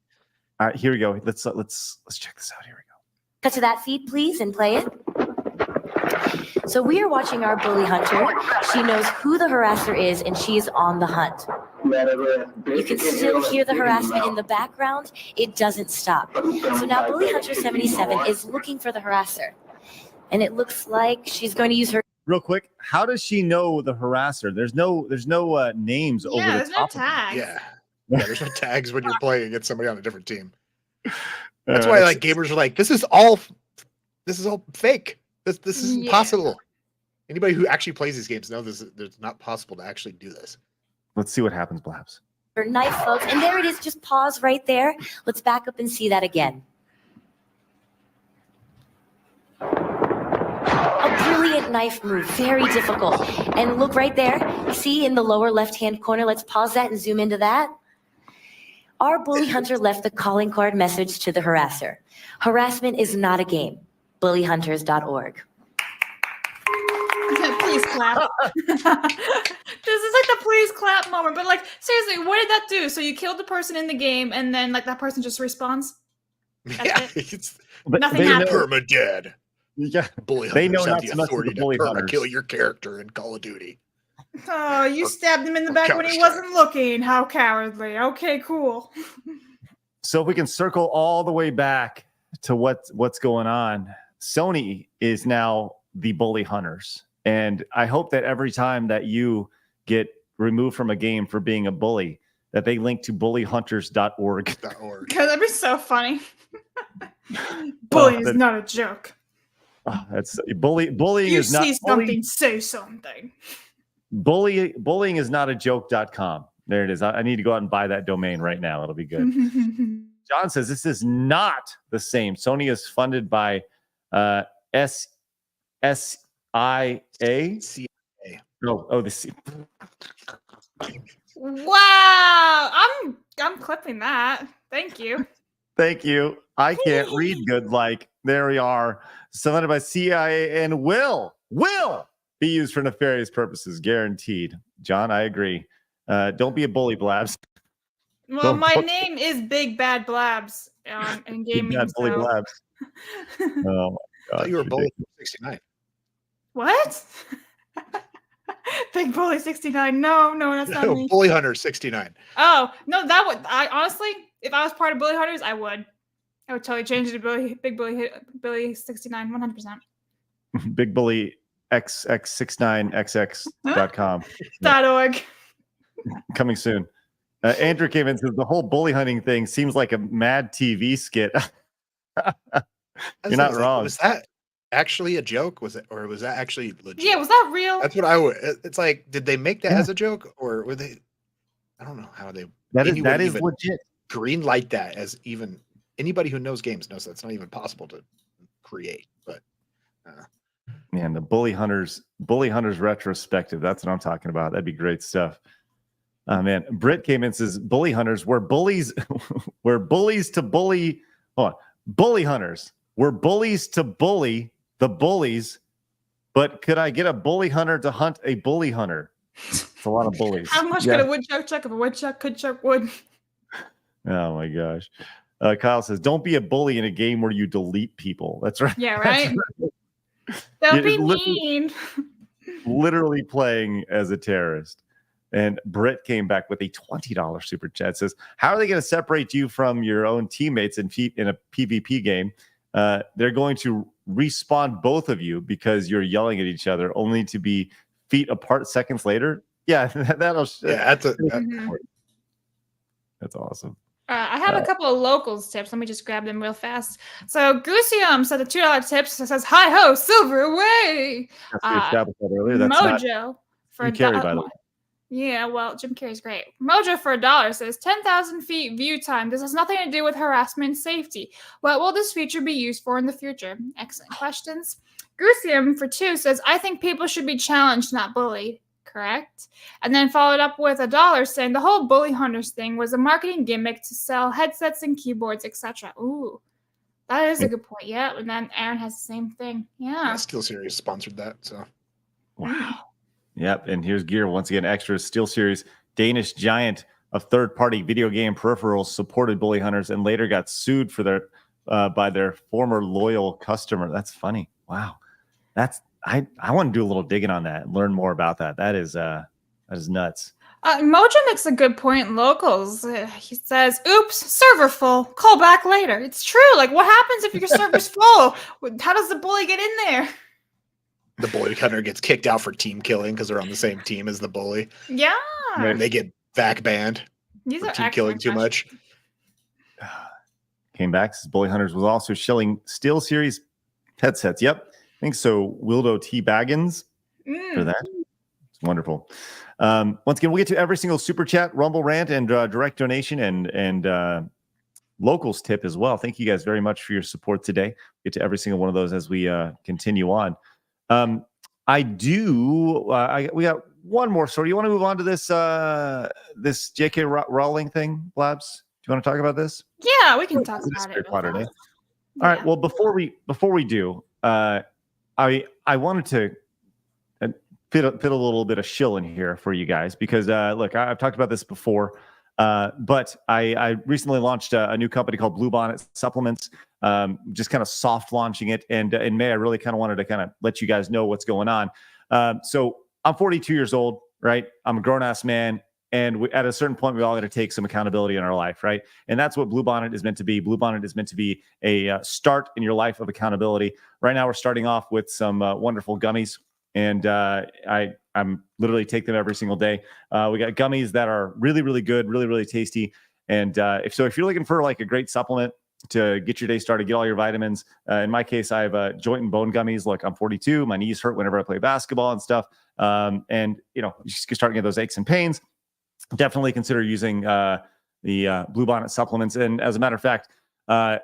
All right, here we go. Let's check this out. Here we go. Cut to that feed, please, and play it. So we are watching our bully hunter. She knows who the harasser is, and she is on the hunt. You can still hear the harassment in the background. It doesn't stop. So now Bully Hunter 77 is looking for the harasser. And it looks like she's going to use her. Real quick, how does she know the harasser? There's no names over the there's no top. tags. Yeah, there's no tags when you're playing against somebody on a different team. That's why like gamers are like, this is all fake. This is impossible. Anybody who actually plays these games knows this. It's not possible to actually do this. Let's see what happens, Blabs. Her knife, folks. And there it is. Just pause right there. Let's back up and see that again. A brilliant knife move. Very difficult. And look right there. You see in the lower left-hand corner. Let's pause that and zoom into that. Our bully hunter left the calling card message to the harasser. Harassment is not a game. Bullyhunters.org. Please clap. This is like the please clap moment. But like, seriously, what did that do? So you killed the person in the game, and then like that person just responds? It's nothing happened. Permadead. Yeah, bully they know hunters not have to the mess with authority the bully to hunters. kill your character in Call of Duty. Oh, you stabbed him in the back when he wasn't looking. How cowardly. Okay, cool. So if we can circle all the way back to what's going on, Sony is now the bully hunters. And I hope that every time that you get removed from a game for being a bully, that they link to bullyhunters.org. Because that'd be so funny. Bullying is not a joke. That's bullying You is not see something, say something. Bullying is not a joke.com. There it is. I need to go out and buy that domain right now. It'll be good. John says this is not the same. Sony is funded by SIA. Oh, the C. Wow, I'm clipping that. Thank you. Thank you. I can't read good. Like there we are. Funded by CIA and will be used for nefarious purposes, guaranteed. John, I agree. Don't be a bully, Blabs. Well, my name is Big Bad Blabs in gaming. Big Bad Bully Blabs. Oh my I God! thought you were bully 69. What? Big Bully 69. No, that's not me. Bully Hunter 69. Oh no, that would I honestly, if I was part of Bully Hunters, I would totally change it to Big Bully 69, 100%. Big Bully xx69xx.com. .org. Coming soon. Andrew came in and says the whole bully hunting thing seems like a Mad TV skit. You're not wrong. Was that actually a joke? Was that actually legit? Yeah, was that real? That's what I would. It's like, did they make that as a joke, or were they? I don't know how they. That is legit. Green light that as even anybody who knows games knows that's not even possible to create. But man, the bully hunters retrospective. That's what I'm talking about. That'd be great stuff. Man, Britt came in and says bully hunters were bullies. We're bullies to bully. Hold on, bully hunters. We're bullies to bully the bullies. But could I get a bully hunter to hunt a bully hunter? It's a lot of bullies. How much could a woodchuck chuck if a woodchuck could chuck wood? Oh my gosh. Kyle says, don't be a bully in a game where you delete people. That's right. Yeah, right? Don't be mean. Literally playing as a terrorist. And Britt came back with a $20 super chat. Says, how are they going to separate you from your own teammates in a PvP game? They're going to respawn both of you because you're yelling at each other, only to be feet apart seconds later. Yeah, that's awesome. I have a couple of locals tips. Let me just grab them real fast. So Goosium said the $2 tips. It says, hi ho, silver away. Mojo for Jim Carrey, by the way. Yeah, well, Jim Carrey's great. Mojo for $1 says 10,000 feet view time. This has nothing to do with harassment and safety. What will this feature be used for in the future? Excellent questions. Goosium for $2 says, I think people should be challenged, not bullied. Correct. And then followed up with $1 saying the whole bully hunters thing was a marketing gimmick to sell headsets and keyboards, etc. Ooh, that is a good point. Yeah, and then Aaron has the same thing. Yeah. SteelSeries sponsored that. So wow. Yep. And here's gear once again. Extra SteelSeries Danish giant of third-party video game peripherals supported bully hunters and later got sued for their by their former loyal customer. That's funny. Wow. I want to do a little digging on that and learn more about that. That is nuts. Mojo makes a good point in locals. He says, oops, server full. Call back later. It's true. Like, what happens if your server's full? How does the bully get in there? The bully hunter gets kicked out for team killing because they're on the same team as the bully. Yeah. And they get back banned These for are team killing too much. Came back. Says Bully Hunters was also shilling Steel Series headsets. Yep. I think so. Wildo T. Baggins for that. It's wonderful. Once again, we'll get to every single super chat, Rumble rant, and direct donation and locals tip as well. Thank you guys very much for your support today. Get to every single one of those as we continue on. We got one more story. You want to move on to this J.K. Rowling thing, Blabs? Do you want to talk about this? Yeah, we can talk about it. Potter Day. All right. Well, before we do, I wanted to fit a little bit of shill in here for you guys because look, I've talked about this before, but I recently launched a new company called Blue Bonnet Supplements. Just kind of soft launching it, and in May I really kind of wanted to kind of let you guys know what's going on. So I'm 42 years old, right? I'm a grown-ass man. And at a certain point, we all got to take some accountability in our life, right? And that's what Blue Bonnet is meant to be. Blue Bonnet is meant to be a start in your life of accountability. Right now, we're starting off with some wonderful gummies, and I'm literally take them every single day. We got gummies that are really, really good, really, really tasty. And if you're looking for like a great supplement to get your day started, get all your vitamins. In my case, I have joint and bone gummies. Look, I'm 42. My knees hurt whenever I play basketball and stuff. And you just start to get those aches and pains. Definitely consider using the Blue Bonnet supplements. And as a matter of fact, I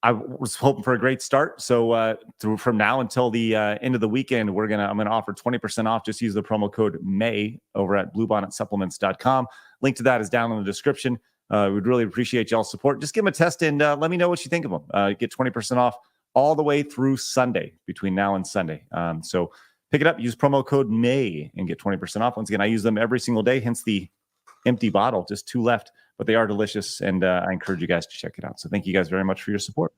was hoping for a great start. So from now until the end of the weekend, I'm gonna offer 20% off. Just use the promo code May over at bluebonnetsupplements.com. Link to that is down in the description. We'd really appreciate y'all's support. Just give them a test and let me know what you think of them. Get 20% off all the way through Sunday, between now and Sunday. So pick it up, use promo code May and get 20% off. Once again, I use them every single day, hence the empty bottle, just 2 left, but they are delicious, and I encourage you guys to check it out. So thank you guys very much for your support.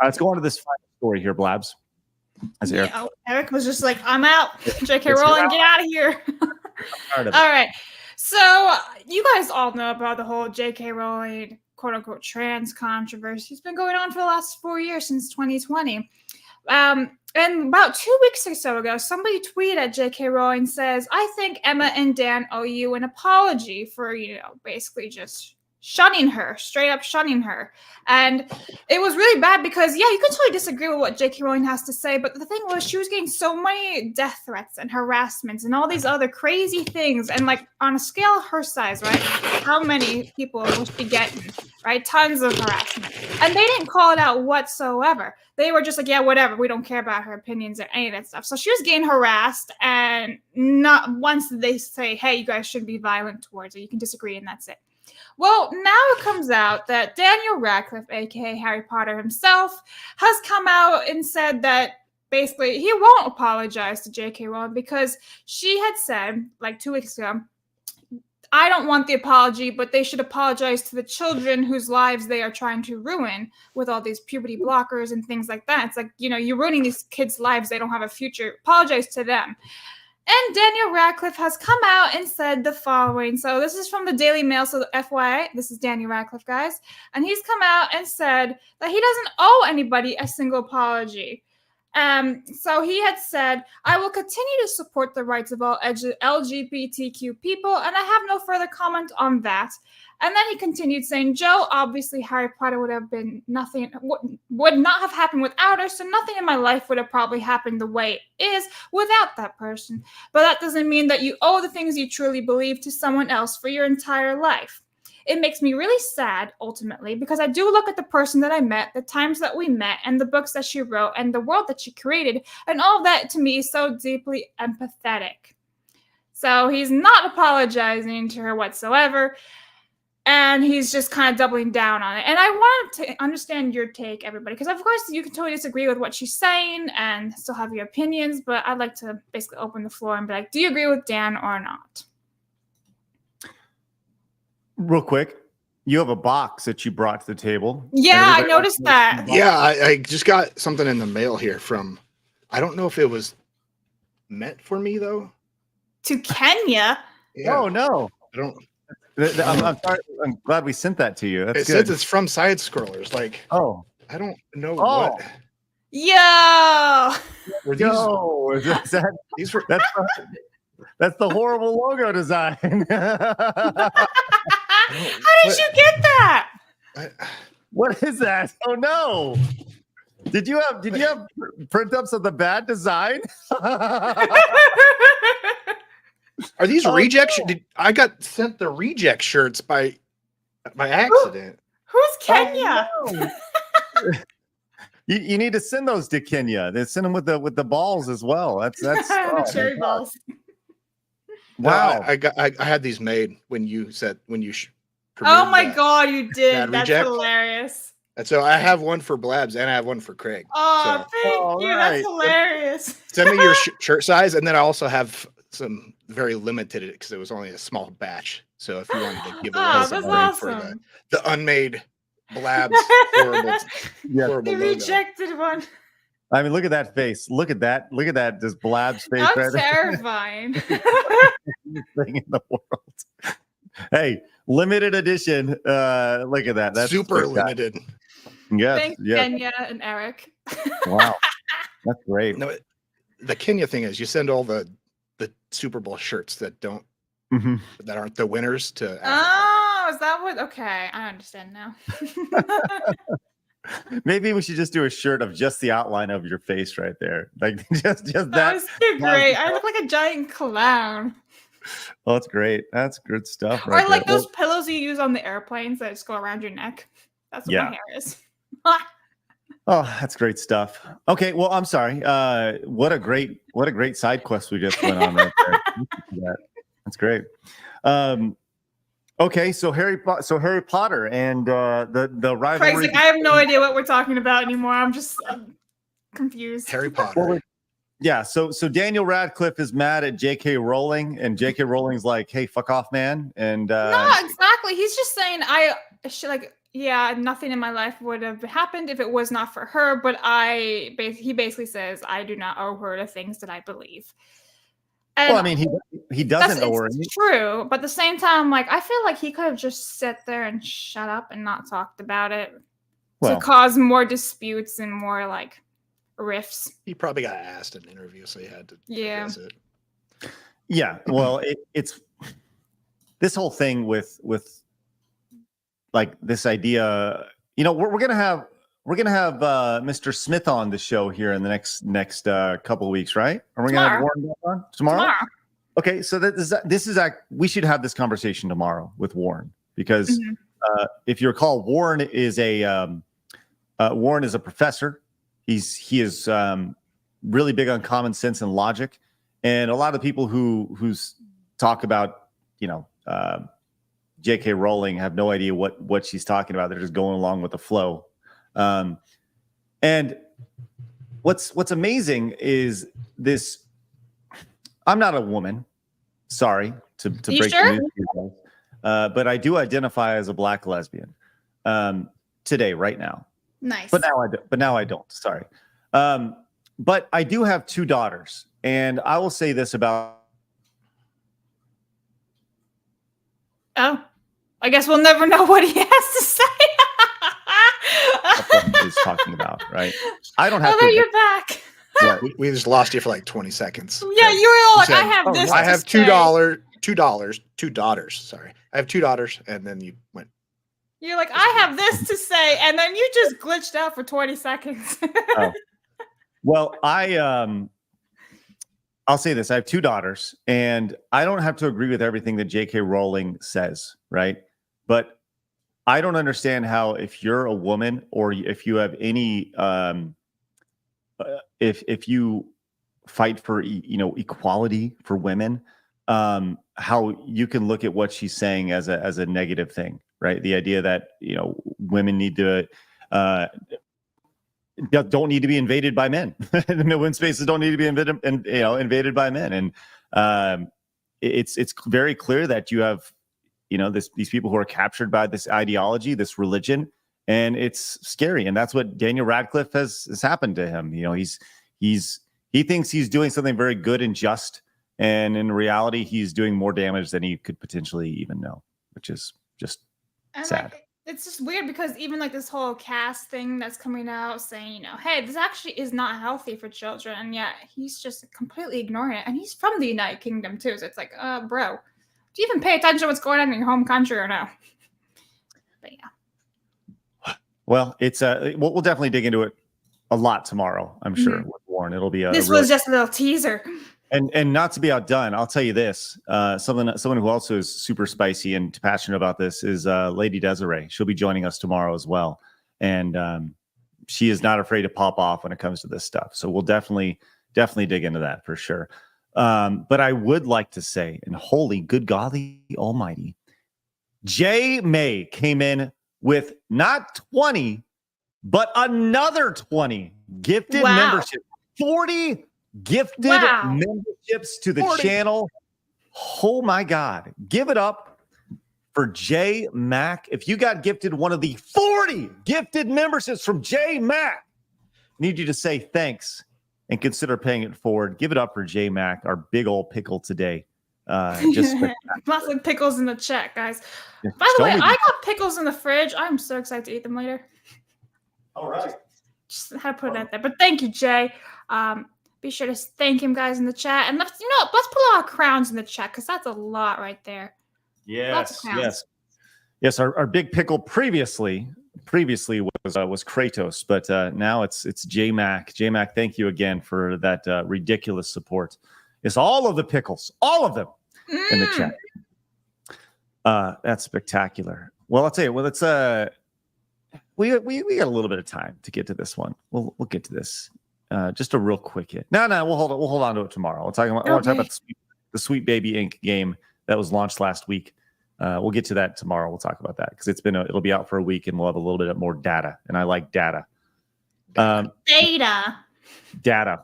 Let's go on to this final story here, Blabs. Eric was just like, I'm out. J.K. Rowling, get out of here. All right. So you guys all know about the whole J.K. Rowling, quote unquote, trans controversy. It's been going on for the last 4 years, since 2020. And about 2 weeks or so ago, somebody tweeted at J.K. Rowling, says, I think Emma and Dan owe you an apology for, basically just shunning her, straight up shunning her. And it was really bad because, you can totally disagree with what J.K. Rowling has to say, but the thing was, she was getting so many death threats and harassments and all these other crazy things. And like on a scale her size, right? How many people was she getting, right? Tons of harassment. And they didn't call it out whatsoever. They were just like, yeah, whatever. We don't care about her opinions or any of that stuff. So she was getting harassed, and not once did they say, hey, you guys shouldn't be violent towards her. You can disagree, and that's it. Well, now it comes out that Daniel Radcliffe, aka Harry Potter himself, has come out and said that basically he won't apologize to J.K. Rowling because she had said, like 2 weeks ago, I don't want the apology, but they should apologize to the children whose lives they are trying to ruin with all these puberty blockers and things like that. It's like, you're ruining these kids' lives. They don't have a future. Apologize to them. And Daniel Radcliffe has come out and said the following. So this is from the Daily Mail. So FYI, this is Daniel Radcliffe, guys. And he's come out and said that he doesn't owe anybody a single apology. So he had said, I will continue to support the rights of all LGBTQ people, and I have no further comment on that. And then he continued saying, Joe, obviously Harry Potter would have been nothing, would not have happened without her, so nothing in my life would have probably happened the way it is without that person. But that doesn't mean that you owe the things you truly believe to someone else for your entire life. It makes me really sad, ultimately, because I do look at the person that I met, the times that we met, and the books that she wrote, and the world that she created, and all of that to me is so deeply empathetic. So he's not apologizing to her whatsoever, and he's just kind of doubling down on it. And I wanted to understand your take, everybody, because of course you can totally disagree with what she's saying and still have your opinions, but I'd like to basically open the floor and be like, do you agree with Dan or not? Real quick, you have a box that you brought to the table. Yeah, I noticed that. Yeah, I just got something in the mail here from, I don't know if it was meant for me though. To Kenya? Yeah. Oh no. I don't. I'm sorry. I'm glad we sent that to you. That's It good. says it's from side scrollers. Like, oh, I don't know Oh. what. Yo! Were these? yo, is that, These were. that's the horrible logo design. How did you get that? What is that? Oh no. Did you have print ups of the bad design? Are these rejects? I got sent the reject shirts by accident. Who's Kenya? Oh, no. You need to send those to Kenya. They send them with the balls as well. That's The cherry balls. Wow. I had these made when you Oh my god, you did. Bad That's reject. hilarious. And so I have one for Blabs and I have one for Craig. Oh, So thank you. right. That's hilarious. send me your shirt size, and then I also have some very limited because it was only a small batch. So if you wanted to give away Oh, something that's for awesome. the unmade Blabs horrible, horrible The logo. rejected one. I mean, look at that face. Look at that. Look at that. This Blab's face That's right there. terrifying. Thing in the world. Hey, limited edition. Look at that. That's super spectacular. limited. Yes. Thanks, Yes. Kenya and Eric. Wow. That's great. No, the Kenya thing is you send all the Super Bowl shirts that Mhm. aren't the winners to Africa. Oh, is that what? Okay, I understand now. Maybe we should just do a shirt of just the outline of your face right there. Like just That that. was too great. I look like a giant clown. Oh, that's great. That's good stuff. Or Right like there. those pillows you use on the airplanes that just go around your neck. That's what Yeah. my hair is. Oh, that's great stuff. Okay, well, I'm sorry. What a great side quest we just went on right there. Thank you for that. That's great. Okay, so Harry Potter and the rivalry. Craig's like, I have no idea what we're talking about anymore. I'm confused. Harry Potter. Yeah, so Daniel Radcliffe is mad at J.K. Rowling, and J.K. Rowling's like, "Hey, fuck off, man!" And No, exactly. He's just saying nothing in my life would have happened if it was not for her. But he basically says I do not owe her the things that I believe. And well, I mean, he doesn't owe her. It's true, but at the same time, like I feel like he could have just sat there and shut up and not talked about it to cause more disputes and more like riffs. He probably got asked in an interview, so he had to address it. Yeah, well, it's this whole thing with like this idea. You know, we're gonna have Mr. Smith on the show here in the next couple of weeks, right? Are we gonna have Warren back on tomorrow? Okay, so this is we should have this conversation tomorrow with Warren because if you recall, Warren is a professor. He is really big on common sense and logic, and a lot of people who's talk about J.K. Rowling have no idea what she's talking about. They're just going along with the flow. And what's amazing is this. I'm not a woman. Sorry to break the news to you guys. But I do identify as a Black lesbian today, right now. Nice. But now I don't. Sorry. But I do have 2 daughters, and I will say this about. Oh, I guess we'll never know what he has to say. What he's talking about, right? I don't have. Oh, there you're back. Yeah, we just lost you for like 20 seconds. Yeah, you were all like, I have this. I have to say. two daughters. Sorry, I have 2 daughters, and then you went. You're like, I have this to say, and then you just glitched out for 20 seconds. Oh. Well, I'll say this: I have 2 daughters, and I don't have to agree with everything that J.K. Rowling says, right? But I don't understand how, if you're a woman or if you have any, if you fight for equality for women, how you can look at what she's saying as a negative thing, right? The idea that women need to don't need to be invaded by men. Women's spaces don't need to be invaded by men, and it's very clear that you have these people who are captured by this ideology, this religion, and it's scary. And that's what Daniel Radcliffe has happened to him. He He thinks he's doing something very good and just, and in reality, he's doing more damage than he could potentially even know, which is just sad. It's just weird because even like this whole cast thing that's coming out saying, hey, this actually is not healthy for children, and yet he's just completely ignoring it. And he's from the United Kingdom too, so it's like, bro, do you even pay attention to what's going on in your home country or no? But yeah. Well, it's we'll definitely dig into it a lot tomorrow. I'm sure with Warren, it'll be This was just a little teaser. And not to be outdone, I'll tell you this: someone who also is super spicy and passionate about this is Lady Desiree. She'll be joining us tomorrow as well, and she is not afraid to pop off when it comes to this stuff. So we'll definitely dig into that for sure. But I would like to say, and holy good golly almighty, Jay May came in with not 20, but another 20 gifted memberships. 40 gifted memberships to the channel. Oh my God. Give it up for J Mac. If you got gifted one of the 40 gifted memberships from J Mac, need you to say thanks and consider paying it forward. Give it up for J Mac, our big old pickle today. Lots of pickles in the chat, guys. By the way, I got pickles in the fridge. I'm so excited to eat them later. All right. Just had to put it out there. But thank you, Jay. Be sure to thank him, guys, in the chat. And let's put a lot of crowns in the chat because that's a lot right there. Yes. Our big pickle previously was Kratos, but now it's J Mac. J Mac, thank you again for that ridiculous support. It's all of the pickles, all of them in the chat. That's spectacular. Well, I'll tell you. Well, it's we got a little bit of time to get to this one. We'll get to this. Just a real quick hit. No, we'll hold on to it tomorrow. I want to talk about the Sweet Baby Inc. game that was launched last week. We'll get to that tomorrow. We'll talk about that because it'll be out for a week and we'll have a little bit more data. And I like data. Data. Data?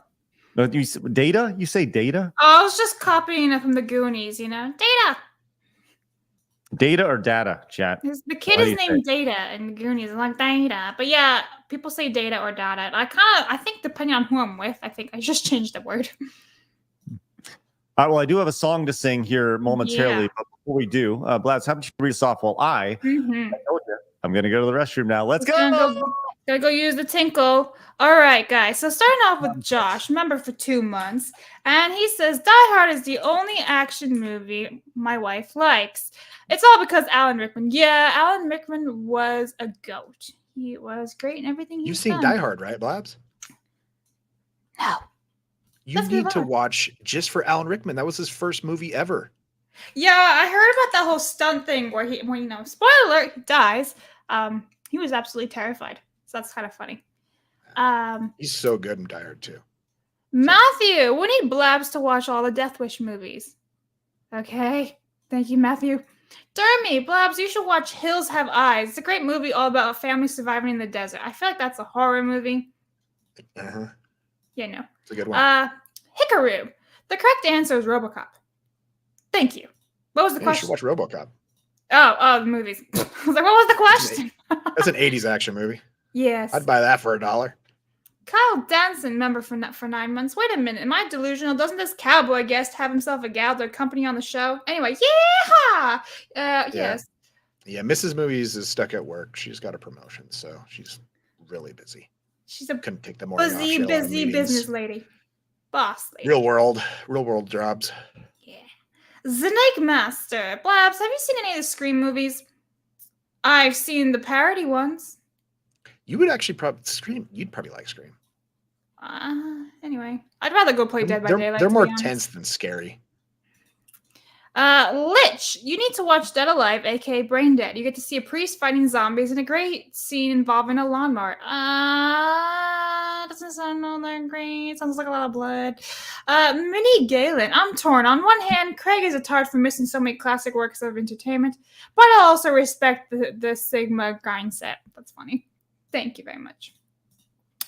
You say data? Oh, I was just copying it from the Goonies, Data. Data or data, chat? The kid is named Data in the Goonies. I'm like, Data. But yeah, people say data or data. I think depending on who I'm with, I think I just changed the word. Well, I do have a song to sing here momentarily, but before we do, Blaz, how about you read us off while I told you, I'm going to go to the restroom now. Let's go! Gotta go use the tinkle. All right, guys. So starting off with Josh, member for 2 months. And he says, Die Hard is the only action movie my wife likes. It's all because Alan Rickman. Yeah, Alan Rickman was a goat. He was great in everything he's done. You've seen Die Hard, right, Blabs? No. You need to watch just for Alan Rickman. That was his first movie ever. Yeah, I heard about that whole stunt thing where spoiler alert, he dies. He was absolutely terrified. So that's kind of funny. He's so good in Die Hard too. Matthew, we need Blabs to watch all the Death Wish movies. Okay. Thank you, Matthew. Dermy, Blabs, you should watch Hills Have Eyes. It's a great movie all about a family surviving in the desert. I feel like that's a horror movie. Uh-huh. Yeah, no. It's a good one. Hikaru. The correct answer is RoboCop. Thank you. What was the question? You should watch RoboCop. Oh, the movies. I was like, what was the question? That's an 80s action movie. Yes. I'd buy that for $1. Kyle Danson, member for 9 months. Wait a minute. Am I delusional? Doesn't this cowboy guest have himself a gal to accompany on the show? Anyway, yes. Yeah, Mrs. Movies is stuck at work. She's got a promotion, so she's really busy. She's a couldn't take the morning off. busy business lady. Boss lady. Real world jobs. Yeah. Snake Master. Blabs, have you seen any of the Scream movies? I've seen the parody ones. You would actually Scream. You'd probably like Scream. Anyway, I'd rather go play Dead by Daylight. They're more tense than scary. Lich, you need to watch Dead Alive, aka Brain Dead. You get to see a priest fighting zombies in a great scene involving a lawnmower. Doesn't sound all that great. Sounds like a lot of blood. Minnie Galen, I'm torn. On one hand, Craig is a tart for missing so many classic works of entertainment, but I also respect the Sigma grind set. That's funny. Thank you very much.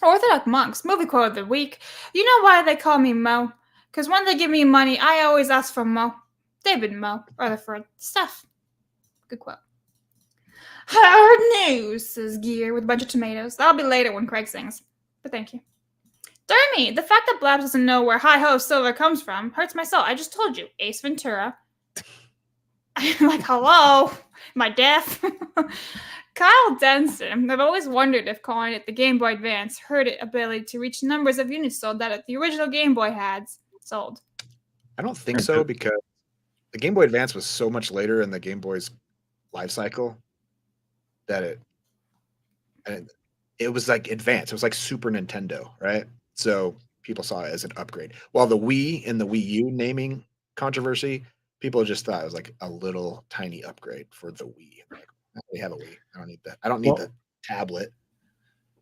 Orthodox Monks, movie quote of the week. You know why they call me Mo? Because when they give me money, I always ask for Mo. David Mo, Rutherford, stuff. Good quote. Hard news, says Gear with a bunch of tomatoes. That'll be later when Craig sings. But thank you. me. The fact that Blabs doesn't know where Hi Ho Silver comes from hurts my soul. I just told you, Ace Ventura. I'm like, hello, am I deaf? Kyle Denson. I've always wondered if calling it the Game Boy Advance hurt its ability to reach numbers of units sold that the original Game Boy had sold. I don't think so, because the Game Boy Advance was so much later in the Game Boy's life cycle that it was like advanced. It was like Super Nintendo, right? So people saw it as an upgrade. While the Wii and the Wii U naming controversy, people just thought it was like a little tiny upgrade for the Wii. Like, we have a Wii. I don't need that. I don't need the tablet.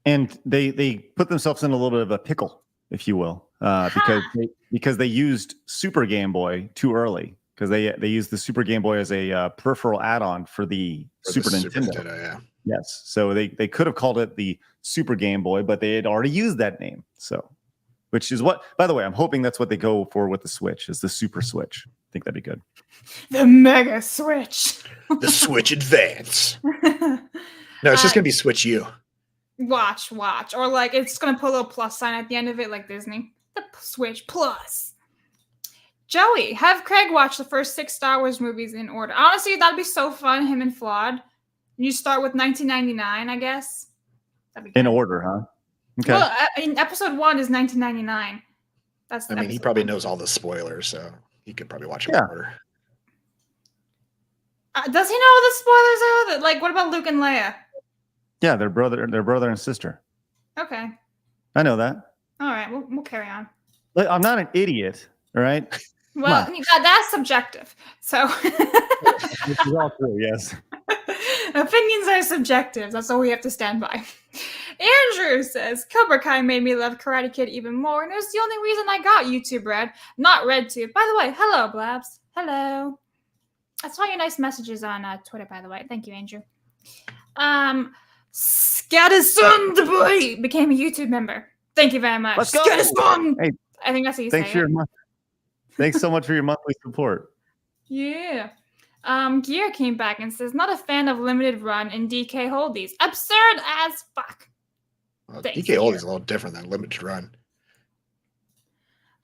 And they put themselves in a little bit of a pickle, if you will, because they used Super Game Boy too early, because they used the Super Game Boy as a peripheral add-on for the Super Nintendo. Yeah. Yes, so they could have called it the Super Game Boy, but they had already used that name. So, which is what, by the way, I'm hoping that's what they go for with the Switch, is the Super Switch. I think that'd be good. The Mega Switch. The Switch Advance. No, it's just gonna be Switch U. Watch. Or like it's gonna put a little plus sign at the end of it, like Disney. The Switch Plus. Joey, have Craig watch the first 6 Star Wars movies in order. Honestly, that'd be so fun, him and Flawed. You start with 1999, I guess. That'd be good. In order, huh? Okay. Well, episode 1 is 1999. I mean, he probably knows all the spoilers, so he could probably watch it in order. Does he know what the spoilers are? Like, what about Luke and Leia? Yeah, they're brother and sister. Okay. I know that. All right, we'll carry on. Look, I'm not an idiot, all right? Well, that's subjective. So. This is all true, yes. Opinions are subjective. That's all we have to stand by. Andrew says, Cobra Kai made me love Karate Kid even more, and it was the only reason I got YouTube Red, not RedTube. By the way, hello, Blabs. Hello. I saw your nice messages on Twitter, by the way. Thank you, Andrew. Scatterson the boy became a YouTube member. Thank you very much. Let's go. Scatterson! Hey, I think that's how you say it. Thanks so much for your monthly support. Yeah. Gear came back and says, not a fan of limited run and DK Holdies. Absurd as fuck. Well, DK Holdies is a little different than limited run.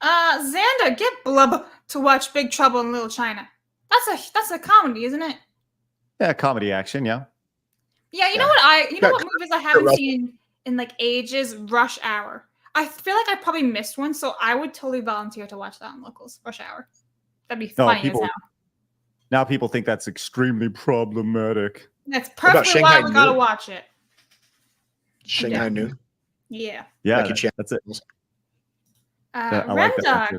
Xander, get Blub to watch Big Trouble in Little China. That's a comedy, isn't it? Yeah, comedy action, yeah. Yeah, you know what movies I haven't seen in like ages? Rush Hour. I feel like I probably missed one, so I would totally volunteer to watch that on Locals. Rush Hour. That'd be funny as hell. Now people think that's extremely problematic. That's perfectly why we gotta watch it. Shanghai Noon? Yeah. Yeah, that's it. Red Dog.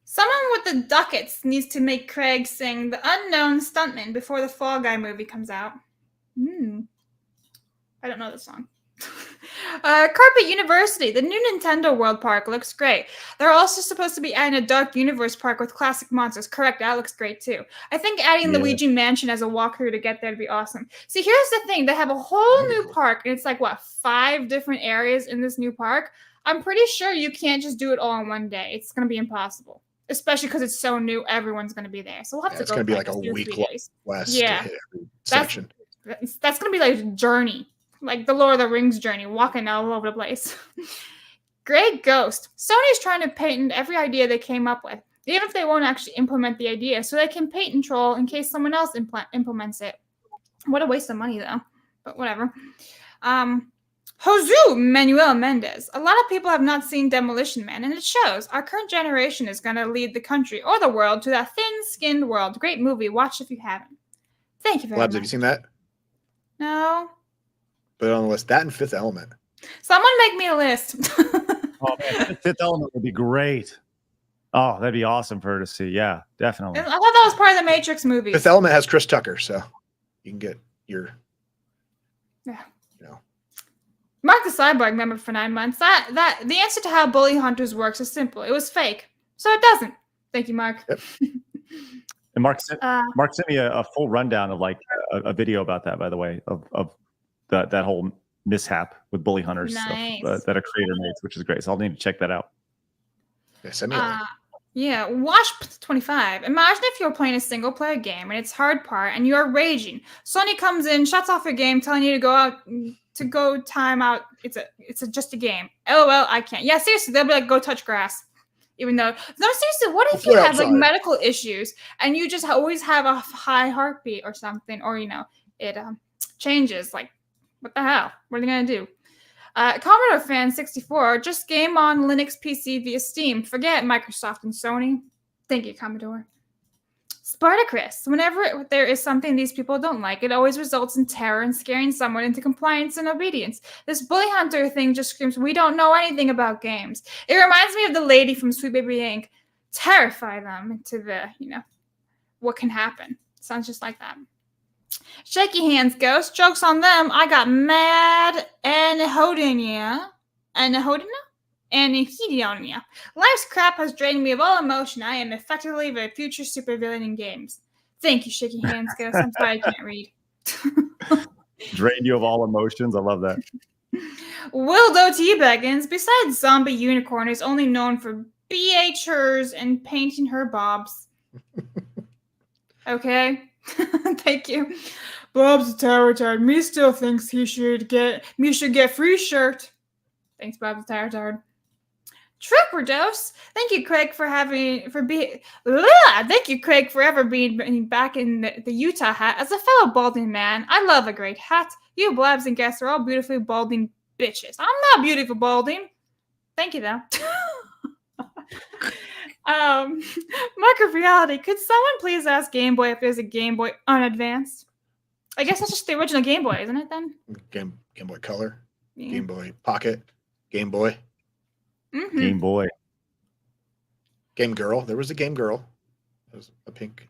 Someone with the ducats needs to make Craig sing The Unknown Stuntman before the Fall Guy movie comes out. I don't know the song. Carpet University. The new Nintendo World Park looks great. They're also supposed to be adding a Dark Universe park with classic monsters. Correct, that looks great too. I think adding Luigi Mansion as a walkthrough to get there would be awesome. See, here's the thing. They have a whole new park, and it's like, 5 different areas in this new park? I'm pretty sure you can't just do it all in one day. It's going to be impossible. Especially because it's so new, everyone's going to be there. So we'll have to go. It's going to be like a week west. Yeah. To hit every section. That's going to be like a journey. Like the Lord of the Rings journey, walking all over the place. Great Ghost. Sony's trying to patent every idea they came up with, even if they won't actually implement the idea, so they can patent troll in case someone else implements it. What a waste of money, though. But whatever. Jose Manuel Mendez. A lot of people have not seen Demolition Man, and it shows. Our current generation is going to lead the country or the world to that thin-skinned world. Great movie. Watch if you haven't. Thank you very much. Labs, have you seen that? No. Put it on the list. That and Fifth Element. Someone make me a list. Oh, man. Fifth Element would be great. Oh, that'd be awesome for her to see. Yeah, definitely. I thought that was part of the Matrix movie. Fifth Element has Chris Tucker, so you can get your. Yeah. Mark the Cyborg member for 9 months. That the answer to how Bully Hunters works is simple. It was fake, so it doesn't. Thank you, Mark. Yep. And Mark sent me a full rundown of like a video about that, by the way, of that whole mishap with Bully Hunters stuff, that a creator made, which is great. So I'll need to check that out. Yeah, send me a link. Yeah, Wash25. Imagine if you're playing a single-player game and it's hard part and you're raging. Sony comes in, shuts off your game, telling you to go out to go time out. It's just a game. LOL, I can't. Yeah, seriously, they'll be like, go touch grass. Even though, no, seriously, what if you have like medical issues and you just always have a high heartbeat or something, or it changes? Like, what the hell? What are they gonna do? Commodore Fan 64, just game on Linux PC via Steam. Forget Microsoft and Sony. Thank you, Commodore. Spartacus, whenever there is something these people don't like, it always results in terror and scaring someone into compliance and obedience. This bully hunter thing just screams, we don't know anything about games. It reminds me of the lady from Sweet Baby Inc. Terrify them into the, what can happen. Sounds just like that. Shaky hands, ghost. Jokes on them. I got mad and Hodinia. And Hedionia. Life's crap has drained me of all emotion. I am effectively the future supervillain in games. Thank you, Shaky Hands Ghost. I'm sorry I can't read. Drained you of all emotions. I love that. Wildo T. Beggins, besides Zombie Unicorn, is only known for BH hers and painting her bobs. Okay. Thank you. Bob's a tard. Me still thinks me should get free shirt. Thanks, Bob's a tard. Trooper Dose. Thank you, Craig, Thank you, Craig, for ever being back in the Utah hat. As a fellow balding man, I love a great hat. You blabs and guests are all beautifully balding bitches. I'm not beautiful balding. Thank you, though. Mark of Reality. Could someone please ask Game Boy if there's a Game Boy unadvanced? I guess that's just the original Game Boy, isn't it? Then Game Boy Color, Game Boy Pocket, Game Boy. Mm-hmm. Game Boy. Game Girl. There was a Game Girl. It was a pink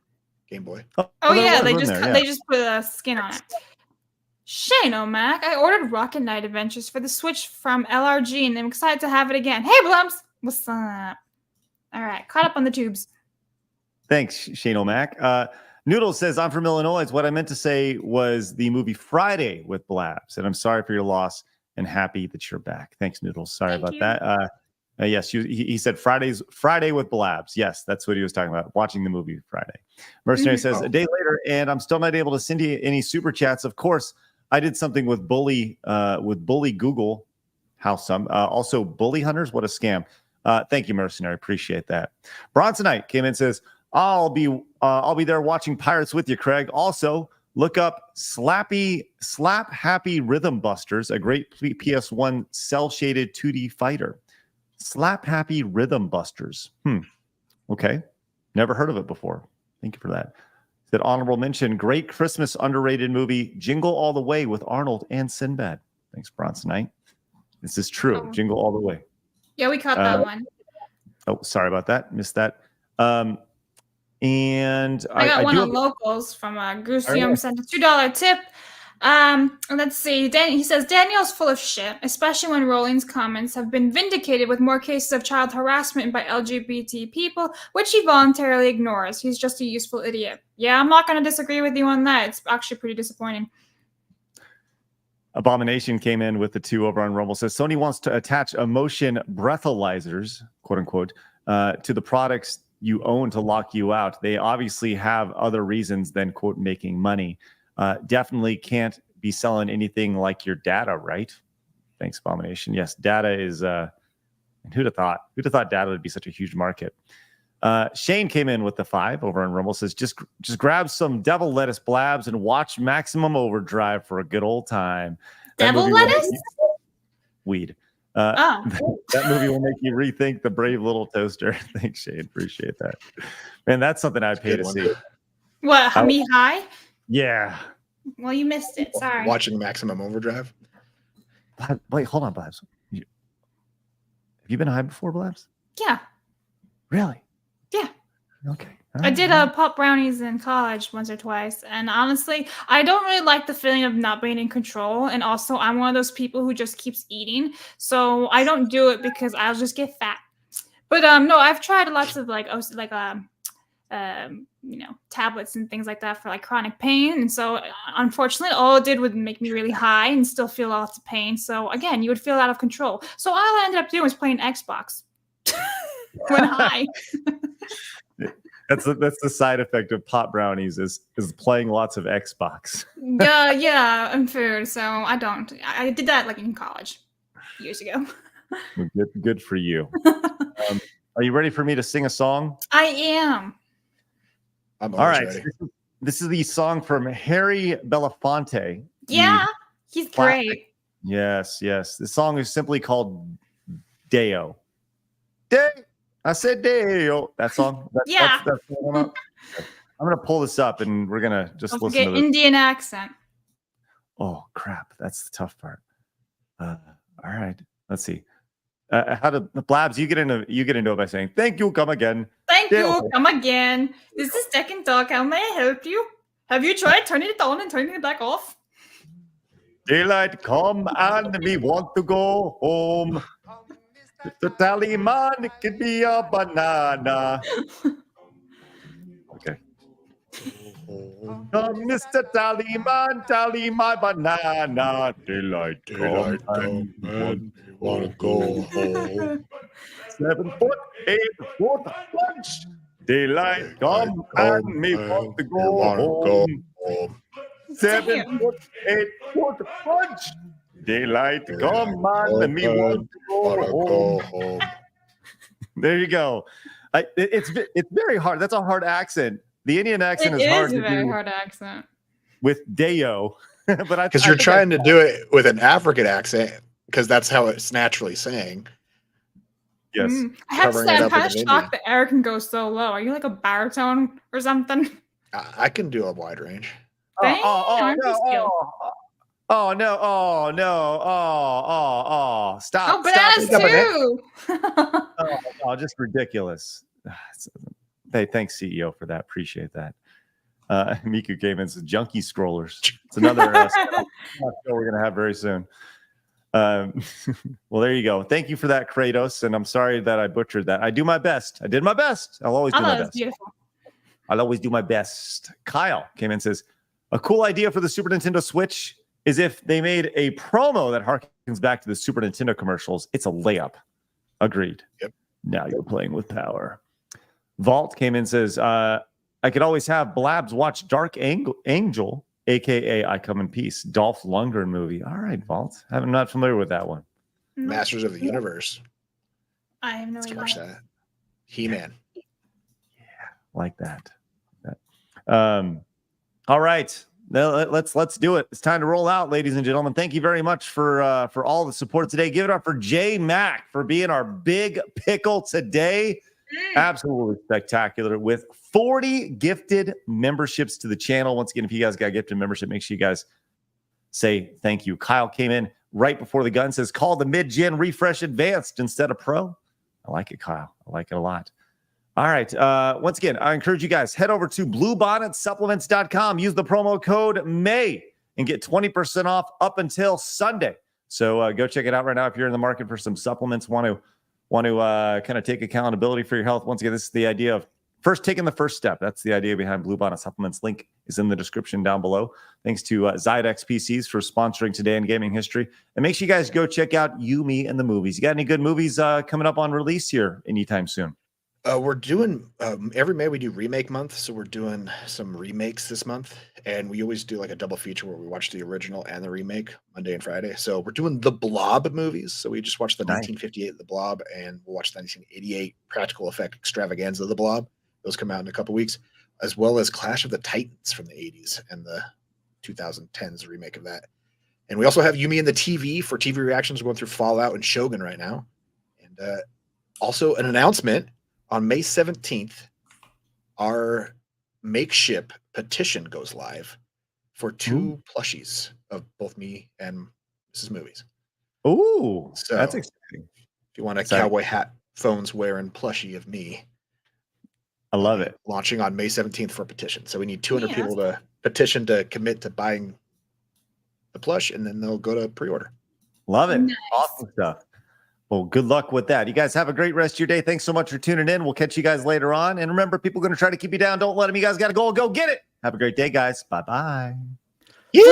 Game Boy. Oh yeah, they just put a skin on it. Shane O'Mac, I ordered Rocket Knight Adventures for the Switch from LRG, and I'm excited to have it again. Hey, Blumps, what's up? All right, caught up on the tubes. Thanks, Shane O'Mac. Noodles says, I'm from Illinois. What I meant to say was the movie Friday with Blabs, and I'm sorry for your loss and happy that you're back. Thanks, Noodles. Sorry about that. Yes, he said Friday with Blabs. Yes, that's what he was talking about, watching the movie Friday. Mercenary says, a day later, and I'm still not able to send you any super chats. Of course, I did something with Bully Google. How some? Also, Bully Hunters, what a scam. Thank you, Mercenary. Appreciate that. Bronsonite came in and says, I'll be there watching Pirates with you, Craig. Also, look up Slap Happy Rhythm Busters, a great PS1 cel-shaded 2D fighter. Slap Happy Rhythm Busters. Okay. Never heard of it before. Thank you for that. Said honorable mention, great Christmas underrated movie, Jingle All the Way with Arnold and Sinbad. Thanks, Bronsonite. This is true. Jingle All the Way. Yeah, we caught that one. Oh, sorry about that. Missed that. And I got one on locals from Gusium sent a $2 tip. Let's see. He says Daniel's full of shit, especially when Rolling's comments have been vindicated with more cases of child harassment by LGBT people, which he voluntarily ignores. He's just a useful idiot. Yeah, I'm not going to disagree with you on that. It's actually pretty disappointing. Abomination came in with the 2 over on Rumble. Says Sony wants to attach emotion breathalyzers, quote unquote, to the products you own to lock you out. They obviously have other reasons than, quote, making money. Definitely can't be selling anything like your data, right? Thanks, Abomination. Yes, data is who'd have thought data would be such a huge market. Shane came in with the 5 over on Rumble. Says just grab some devil lettuce blabs and watch Maximum Overdrive for a good old time. Devil lettuce? Weed. That movie will make you rethink The Brave Little Toaster. Thanks, Shane. Appreciate that. Man, that's something I'd pay to see. What, me high? Yeah. Well, you missed it. Sorry. Watching Maximum Overdrive. Wait, hold on, Blabs. Have you been high before, Blabs? Yeah. Really? Yeah. Okay. I did pop brownies in college once or twice, and honestly, I don't really like the feeling of not being in control. And also, I'm one of those people who just keeps eating, so I don't do it because I'll just get fat. But no, I've tried lots of tablets and things like that for like chronic pain, and so unfortunately, all it did was make me really high and still feel lots of pain. So again, you would feel out of control. So all I ended up doing was playing Xbox when high. That's the side effect of pot brownies is playing lots of Xbox. Yeah, and food. So I don't. I did that like in college years ago. Good for you. Are you ready for me to sing a song? I am. I'm All always right. ready. This is the song from Harry Belafonte. Yeah, he's classic. great. Yes. The song is simply called Deo. I said Deo. That song? Yeah. That's what I'm going to pull this up and we're going to just Don't listen to forget this. Indian accent. Oh, crap. That's the tough part. All right. Let's see. How to Blabs, you get into it by saying, thank you, come again. Thank Deo. you, come again. This is Tech and Talk. How may I help you? Have you tried turning it on and turning it back off? Daylight come and me want to go home. Mr. Tallyman, it could be a banana. Okay. Come, Mr. Tallyman, tally my banana. Daylight come and we want to go home. 7 foot, 8 foot punch. Daylight come and me want to go home. 7 foot, 8 foot punch. Daylight come and me want to go home. There you go. It's very hard. That's a hard accent. The Indian accent is hard to do. It is a very hard accent. With Deo. But because you're trying to do it with an African accent, because that's how it's naturally saying. Yes. I have to say, I'm kind of shocked that Eric can go so low. Are you like a baritone or something? I can do a wide range. Oh no. Stop. Oh, bananas too. Just ridiculous. Hey, thanks, CEO, for that. Appreciate that. Miku came in, says junkie scrollers. It's another show we're going to have very soon. Well, there you go. Thank you for that, Kratos. And I'm sorry that I butchered that. I do my best. I did my best. I'll always do my best. Beautiful. I'll always do my best. Kyle came in and says, a cool idea for the Super Nintendo Switch is if they made a promo that harkens back to the Super Nintendo commercials. It's a layup. Agreed. Yep. Now you're playing with power. Vault came in and says, I could always have Blabs watch Dark Angel, a.k.a. I Come in Peace, Dolph Lundgren movie. All right, Vault. I'm not familiar with that one. Masters of the Universe. I have no Let's idea. watch that. He-Man. Like that. All right. Now, let's do it. It's time to roll out, ladies and gentlemen. Thank you very much for all the support today. Give it up for J Mac for being our big pickle today. Absolutely spectacular with 40 gifted memberships to the channel. Once again, if you guys got a gifted membership, make sure you guys say thank you. Kyle came in right before the gun, says call the mid-gen refresh advanced instead of pro. I like it, Kyle. I like it a lot. All right. Once again, I encourage you guys, head over to bluebonnetsupplements.com. Use the promo code MAY and get 20% off up until Sunday. So go check it out right now if you're in the market for some supplements, want to kind of take accountability for your health. Once again, this is the idea of first taking the first step. That's the idea behind Blue Bonnet Supplements. Link is in the description down below. Thanks to Zydex PCs for sponsoring Today in Gaming History. And make sure you guys go check out You, Me, and the Movies. You got any good movies coming up on release here anytime soon? We're doing every May we do remake month, so we're doing some remakes this month, and we always do like a double feature where we watch the original and the remake Monday and Friday. So we're doing the Blob movies. So we just watched the 1958 The Blob, and we'll watch the 1988 practical effect extravaganza The Blob. Those come out in a couple weeks, as well as Clash of the Titans from the 80s and the 2010s remake of that. And we also have Yumi and the TV for TV reactions. We're going through Fallout and Shogun right now, and also an announcement. On May 17th, our makeshift petition goes live for 2 plushies of both me and Mrs. Movies. Ooh, so that's exciting. If you want a cowboy hat, phones wearing plushie of me, I love it. Launching on May 17th for a petition. So we need 200 people to petition to commit to buying the plush, and then they'll go to pre-order. Love it. Nice. Awesome stuff. Well, good luck with that. You guys have a great rest of your day. Thanks so much for tuning in. We'll catch you guys later on. And remember, people are going to try to keep you down. Don't let them. You guys got to go get it. Have a great day, guys. Bye-bye. Yeah.